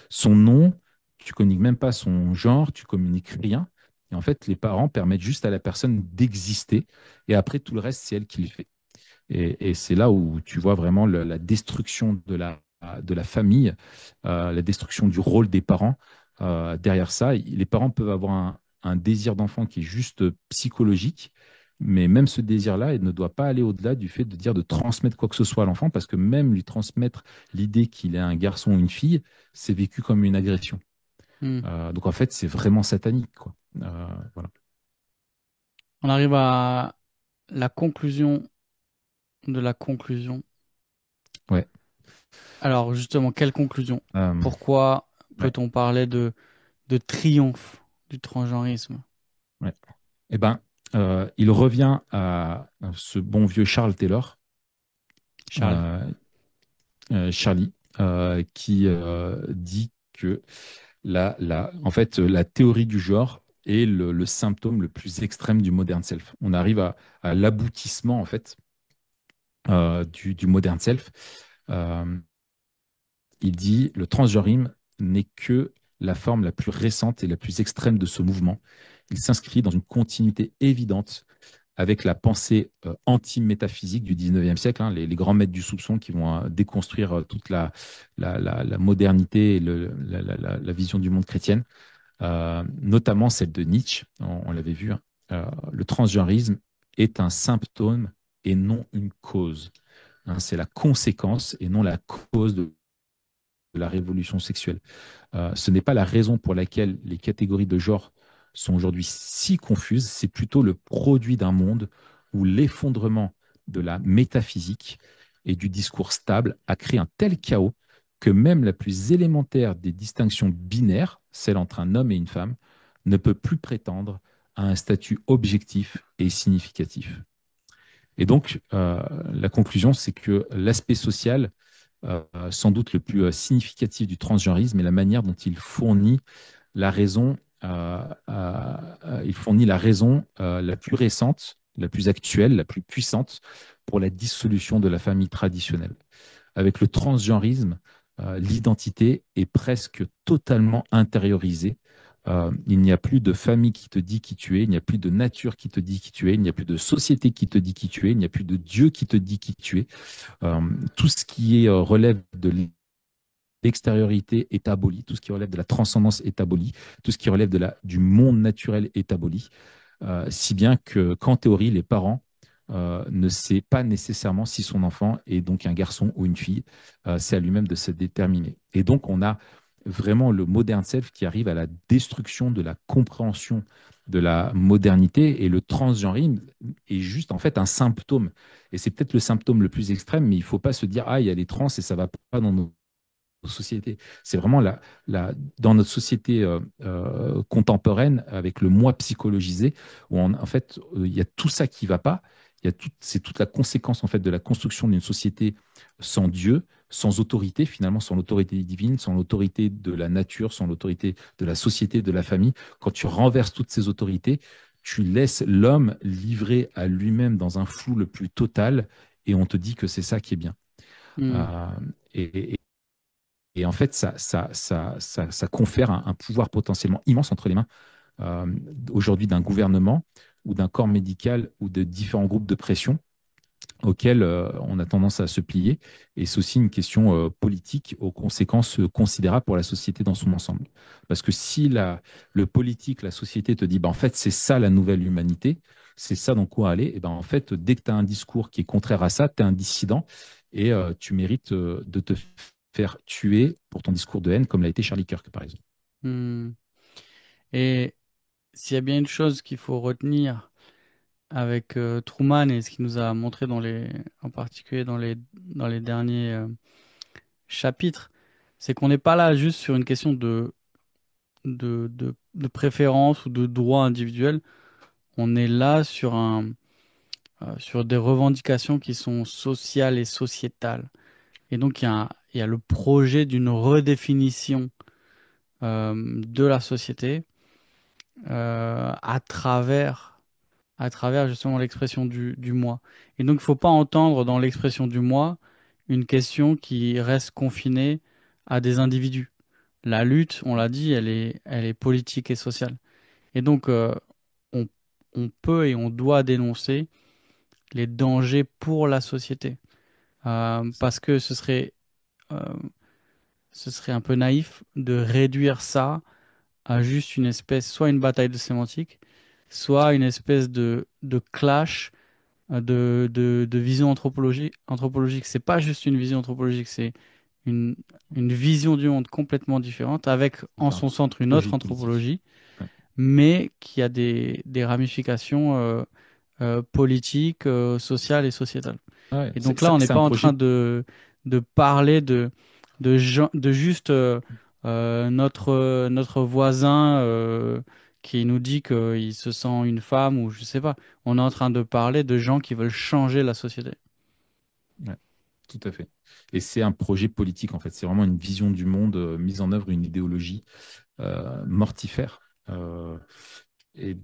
S1: son nom, tu communiques même pas son genre, tu communiques rien. Et en fait, les parents permettent juste à la personne d'exister, et après tout le reste, c'est elle qui le fait. Et c'est là où tu vois vraiment la destruction de la famille, la destruction du rôle des parents. Derrière ça, les parents peuvent avoir un désir d'enfant qui est juste psychologique, mais même ce désir-là, il ne doit pas aller au-delà du fait de dire de transmettre quoi que ce soit à l'enfant, parce que même lui transmettre l'idée qu'il est un garçon ou une fille, c'est vécu comme une agression.
S2: Hmm.
S1: Donc en fait, c'est vraiment satanique, quoi. Voilà.
S2: On arrive à la conclusion de la conclusion.
S1: Ouais.
S2: Alors justement, quelle conclusion?
S1: Euh,
S2: Pourquoi
S1: ouais.
S2: peut-on parler de triomphe du transgenrisme?
S1: Ouais. Eh ben, il revient à ce bon vieux Charles Taylor,
S2: Charles.
S1: euh, Charlie, qui dit que en fait, la théorie du genre est le symptôme le plus extrême du modern self. On arrive à l'aboutissement en fait du modern self. Euh, il dit le transgenrisme n'est que la forme la plus récente et la plus extrême de ce mouvement. Il s'inscrit dans une continuité évidente avec la pensée anti-métaphysique du 19e siècle, hein, les grands maîtres du soupçon qui vont déconstruire toute la modernité et la vision du monde chrétienne, notamment celle de Nietzsche, on l'avait vu, hein, le transgenrisme est un symptôme et non une cause. Hein, c'est la conséquence et non la cause de la révolution sexuelle. Ce n'est pas la raison pour laquelle les catégories de genre sont aujourd'hui si confuses, c'est plutôt le produit d'un monde où l'effondrement de la métaphysique et du discours stable a créé un tel chaos que même la plus élémentaire des distinctions binaires, celle entre un homme et une femme, ne peut plus prétendre à un statut objectif et significatif. Et donc, la conclusion, c'est que l'aspect social, sans doute le plus significatif du transgenrisme, est la manière dont la raison, il fournit la raison la plus récente, la plus actuelle, la plus puissante pour la dissolution de la famille traditionnelle. Avec le transgenrisme, l'identité est presque totalement intériorisée. Il n'y a plus de famille qui te dit qui tu es, il n'y a plus de nature qui te dit qui tu es, il n'y a plus de société qui te dit qui tu es, il n'y a plus de Dieu qui te dit qui tu es. Tout ce qui relève de l'extériorité est aboli, tout ce qui relève de la transcendance est aboli, tout ce qui relève du monde naturel est aboli, si bien qu'en théorie, les parents ne sait pas nécessairement si son enfant est donc un garçon ou une fille. C'est à lui-même de se déterminer. Et donc, on a vraiment le modern self qui arrive à la destruction de la compréhension de la modernité, et le transgenrisme est juste en fait un symptôme. Et c'est peut-être le symptôme le plus extrême, mais il ne faut pas se dire, ah, il y a les trans et ça ne va pas dans nos société. C'est vraiment dans notre société contemporaine, avec le moi psychologisé, où en fait, il y a tout ça qui ne va pas. C'est toute la conséquence en fait de la construction d'une société sans Dieu, sans autorité, finalement, sans l'autorité divine, sans l'autorité de la nature, sans l'autorité de la société, de la famille. Quand tu renverses toutes ces autorités, tu laisses l'homme livré à lui-même dans un flou le plus total, et on te dit que c'est ça qui est bien.
S2: Hmm.
S1: Euh, et, et en fait, ça confère un pouvoir potentiellement immense entre les mains euh, aujourd'hui d'un gouvernement ou d'un corps médical ou de différents groupes de pression auxquels on a tendance à se plier. Et c'est aussi une question politique aux conséquences considérables pour la société dans son ensemble. Parce que si le politique, la société te dit, bah, en fait, c'est ça la nouvelle humanité, c'est ça dans quoi aller, et ben, en fait, dès que tu as un discours qui est contraire à ça, tu es un dissident, et tu mérites de te faire tuer pour ton discours de haine, comme l'a été Charlie Kirk, par exemple.
S2: Hmm. Et s'il y a bien une chose qu'il faut retenir avec Truman et ce qu'il nous a montré en particulier dans les derniers chapitres, c'est qu'on n'est pas là juste sur une question de préférence ou de droit individuel. On est là sur des revendications qui sont sociales et sociétales. Et donc, il y a le projet d'une redéfinition de la société à travers justement l'expression du moi. Et donc, il ne faut pas entendre dans l'expression du moi une question qui reste confinée à des individus. La lutte, on l'a dit, elle est politique et sociale. Et donc, on, on peut et on doit dénoncer les dangers pour la société. Parce que euh, ce serait un peu naïf de réduire ça à juste une espèce, soit une bataille de sémantique, soit une espèce de clash de vision anthropologique. Anthropologique, c'est pas juste une vision anthropologique, c'est une, une vision du monde complètement différente, avec en
S1: C'est un
S2: son centre une autre
S1: projet politique.
S2: anthropologie,
S1: Ouais.
S2: mais qui a des ramifications politiques, sociales et sociétales.
S1: Ouais,
S2: Et donc là, on n'est
S1: c'est
S2: pas
S1: un
S2: en train
S1: projet.
S2: de parler de juste notre voisin qui nous dit qu'il se sent une femme ou je sais pas. On est en train de parler de gens qui veulent changer la société.
S1: Ouais, tout à fait. Et c'est un projet politique, en fait. C'est vraiment une vision du monde mise en œuvre, une idéologie mortifère. Et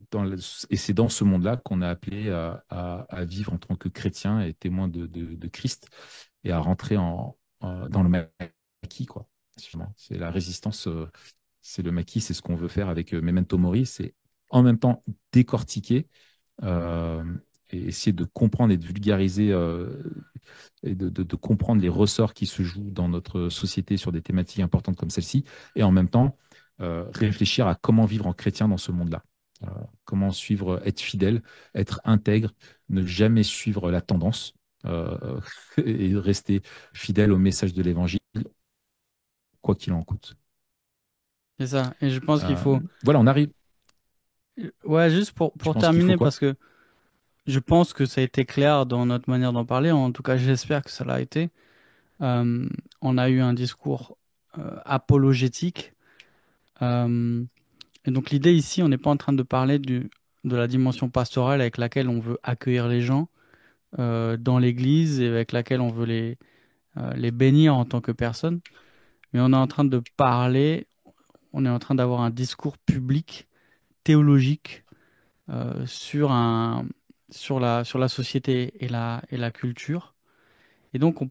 S1: c'est dans ce monde-là qu'on a appelé à vivre en tant que chrétien et témoin de Christ, et à rentrer dans le maquis, quoi. Finalement. C'est la résistance, c'est le maquis, c'est ce qu'on veut faire avec Memento Mori, c'est en même temps décortiquer euh, et essayer de comprendre et de vulgariser et de comprendre les ressorts qui se jouent dans notre société sur des thématiques importantes comme celle-ci, et en même temps réfléchir à comment vivre en chrétien dans ce monde-là. comment suivre, être fidèle, être intègre, ne jamais suivre la tendance et rester fidèle au message de l'évangile, quoi qu'il en coûte.
S2: C'est ça. Et je pense qu'il
S1: Euh,
S2: faut,
S1: voilà, on arrive.
S2: ouais, juste
S1: Je
S2: pour
S1: pense qu'il faut
S2: terminer,
S1: quoi?
S2: parce que je pense que ça a été clair dans notre manière d'en parler. En tout cas, j'espère que ça l'a été. Euh, on a eu un discours apologétique. Euh, et donc l'idée ici, on n'est pas en train de parler de la dimension pastorale avec laquelle on veut accueillir les gens dans l'Église et avec laquelle on veut les bénir en tant que personne. Mais on est en train de parler, on est en train d'avoir un discours public, théologique, sur sur la société et et la culture. Et donc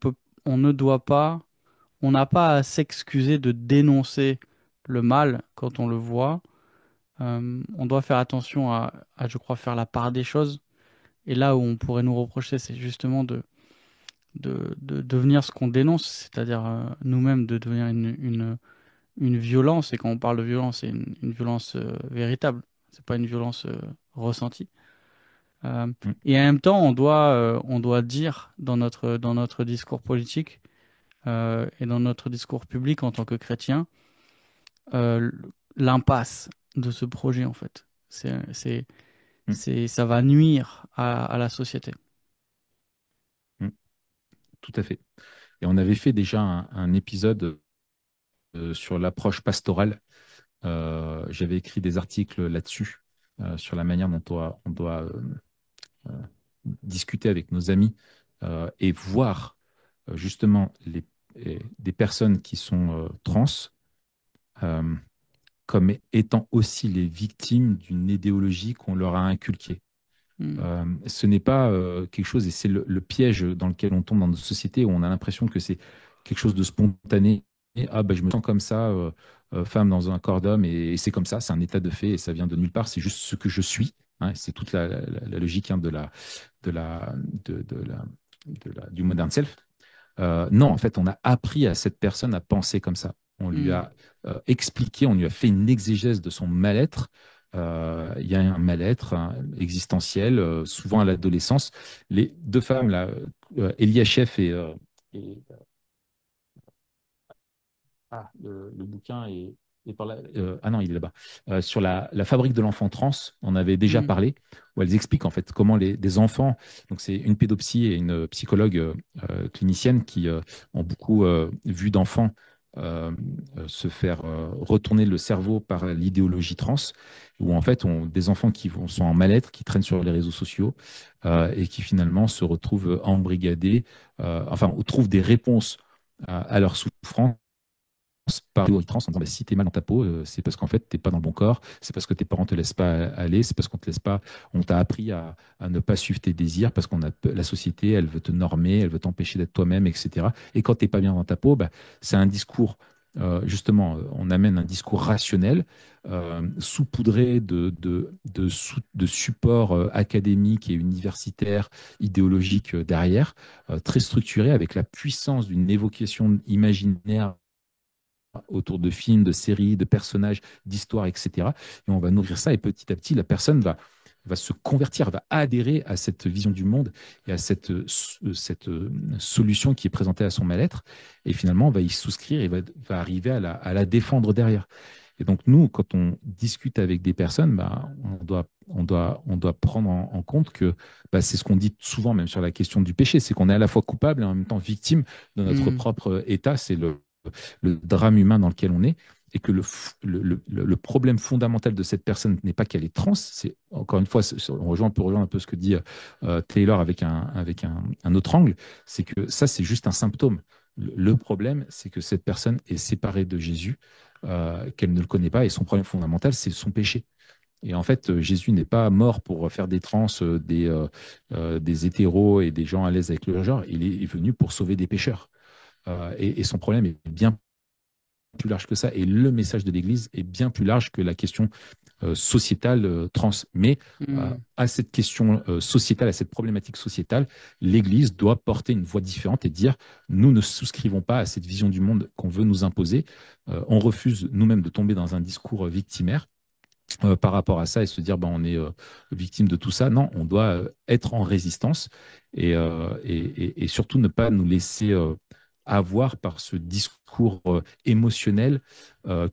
S2: on ne doit pas, on n'a pas à s'excuser de dénoncer le mal quand on le voit. On doit faire attention je crois, faire la part des choses. Et là où on pourrait nous reprocher, c'est justement de devenir ce qu'on dénonce, c'est-à-dire nous-mêmes de devenir une violence. Et quand on parle de violence, c'est une violence véritable. C'est pas une violence ressentie. Euh,
S1: Mm,
S2: et en même temps, on doit dire dans notre discours politique et dans notre discours public en tant que chrétien euh, l'impasse de ce projet, en fait.
S1: mm,
S2: Ça va nuire à la société.
S1: mm, tout à fait. Et on avait fait déjà un épisode sur l'approche pastorale. J'avais écrit des articles là-dessus, sur la manière dont on doit euh, discuter avec nos amis et voir justement des personnes qui sont trans euh, comme étant aussi les victimes d'une idéologie qu'on leur a inculquée.
S2: Hmm.
S1: Ce n'est pas quelque chose, et c'est le piège dans lequel on tombe dans notre société, où on a l'impression que c'est quelque chose de spontané. Et, ah, ben, je me sens comme ça, femme dans un corps d'homme, et c'est comme ça, c'est un état de fait, et ça vient de nulle part, c'est juste ce que je suis. Hein, c'est toute la logique hein, de la, de la, du modern self. Non, en fait, on a appris à cette personne à penser comme ça. On lui
S2: Hmm.
S1: a expliqué, on lui a fait une exégèse de son mal-être. Il y a un mal-être hein, existentiel, souvent à l'adolescence. Les deux femmes, là, Eliashef et le bouquin est par là. Ah non, il est là-bas. Sur la fabrique de l'enfant trans, on avait déjà
S2: Hmm.
S1: parlé, où elles expliquent en fait comment des enfants, donc c'est une pédopsie et une psychologue clinicienne qui ont beaucoup vu d'enfants se faire retourner le cerveau par l'idéologie trans, où en fait on, des enfants sont en mal-être, qui traînent sur les réseaux sociaux et qui finalement se retrouvent embrigadés, enfin trouvent des réponses à leurs souffrances par le trans en disant bah, si t'es mal dans ta peau, c'est parce qu'en fait t'es pas dans le bon corps, c'est parce que tes parents te laissent pas aller, c'est parce qu'on te laisse pas, on t'a appris à ne pas suivre tes désirs parce qu'on a la société, elle veut te normer, elle veut t'empêcher d'être toi-même, etc. Et quand t'es pas bien dans ta peau, bah, c'est un discours. Justement, on amène un discours rationnel, saupoudré de supports académiques et universitaires, idéologiques derrière, très structuré avec la puissance d'une évocation imaginaire autour de films, de séries, de personnages, d'histoires, etc. Et on va nourrir ça et petit à petit, la personne va se convertir, va adhérer à cette vision du monde et à cette solution qui est présentée à son mal-être. Et finalement, on va y souscrire et va arriver à la défendre derrière. Et donc, nous, quand on discute avec des personnes, bah, on doit prendre en compte que bah, c'est ce qu'on dit souvent, même sur la question du péché, c'est qu'on est à la fois coupable et en même temps victime de notre
S2: Hmm.
S1: propre état. C'est le drame humain dans lequel on est, et que le problème fondamental de cette personne n'est pas qu'elle est trans, c'est encore une fois, on peut rejoindre un peu ce que dit Taylor avec un autre angle, c'est que ça, c'est juste un symptôme. Le problème, c'est que cette personne est séparée de Jésus, qu'elle ne le connaît pas, et son problème fondamental, c'est son péché. Et en fait, Jésus n'est pas mort pour faire des trans, des hétéros et des gens à l'aise avec le genre. Il est venu pour sauver des pécheurs. Et son problème est bien plus large que ça. Et le message de l'Église est bien plus large que la question sociétale trans. Mais
S2: Hmm.
S1: à cette question sociétale, à cette problématique sociétale, l'Église doit porter une voix différente et dire nous ne souscrivons pas à cette vision du monde qu'on veut nous imposer. On refuse nous-mêmes de tomber dans un discours victimaire. par rapport à ça et se dire bah, on est victime de tout ça. Non, on doit être en résistance et surtout ne pas nous laisser avoir par ce discours émotionnel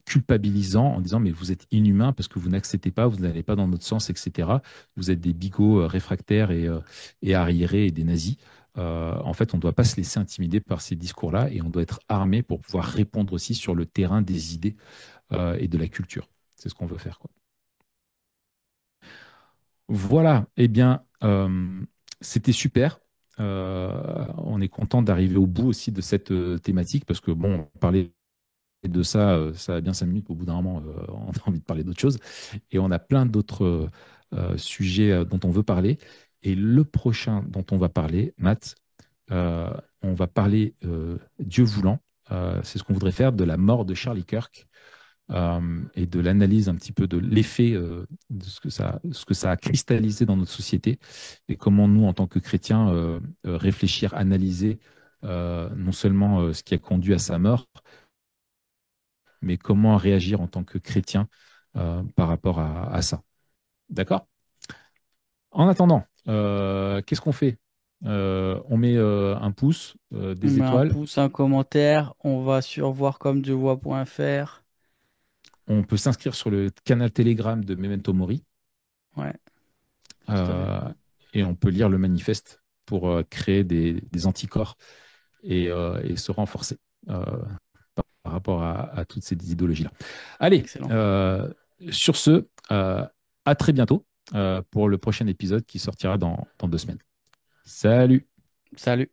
S1: culpabilisant en disant mais vous êtes inhumain parce que vous n'acceptez pas, vous n'allez pas dans notre sens, etc. Vous êtes des bigots réfractaires et arriérés et des nazis. En fait, on ne doit pas se laisser intimider par ces discours-là et on doit être armé pour pouvoir répondre aussi sur le terrain des idées et de la culture. C'est ce qu'on veut faire, quoi. Voilà, eh bien, c'était super. On est content d'arriver au bout aussi de cette thématique parce que, bon, parler de ça, ça a bien 5 minutes. Au bout d'un moment, on a envie de parler d'autre chose. Et on a plein d'autres sujets dont on veut parler. Et le prochain dont on va parler, Matt, euh, on va parler, Dieu voulant, c'est ce qu'on voudrait faire, de la mort de Charlie Kirk et de l'analyse un petit peu de l'effet de ce que ça a cristallisé dans notre société et comment nous, en tant que chrétiens, réfléchir, analyser non seulement ce qui a conduit à sa mort, mais comment réagir en tant que chrétien par rapport à ça. D'accord? En attendant, qu'est-ce qu'on fait? On met un pouce,
S2: On
S1: des
S2: met un
S1: étoiles.
S2: pouce, un commentaire. On va sur voircommedievoix.fr.
S1: On peut s'inscrire sur le canal Telegram de Memento Mori.
S2: Ouais, tout à fait.
S1: euh, et on peut lire le manifeste pour créer des anticorps et se renforcer euh, par rapport à toutes ces idéologies-là. Allez,
S2: Excellent.
S1: sur ce, à très bientôt pour le prochain épisode qui sortira dans 2 semaines. Salut!
S2: Salut.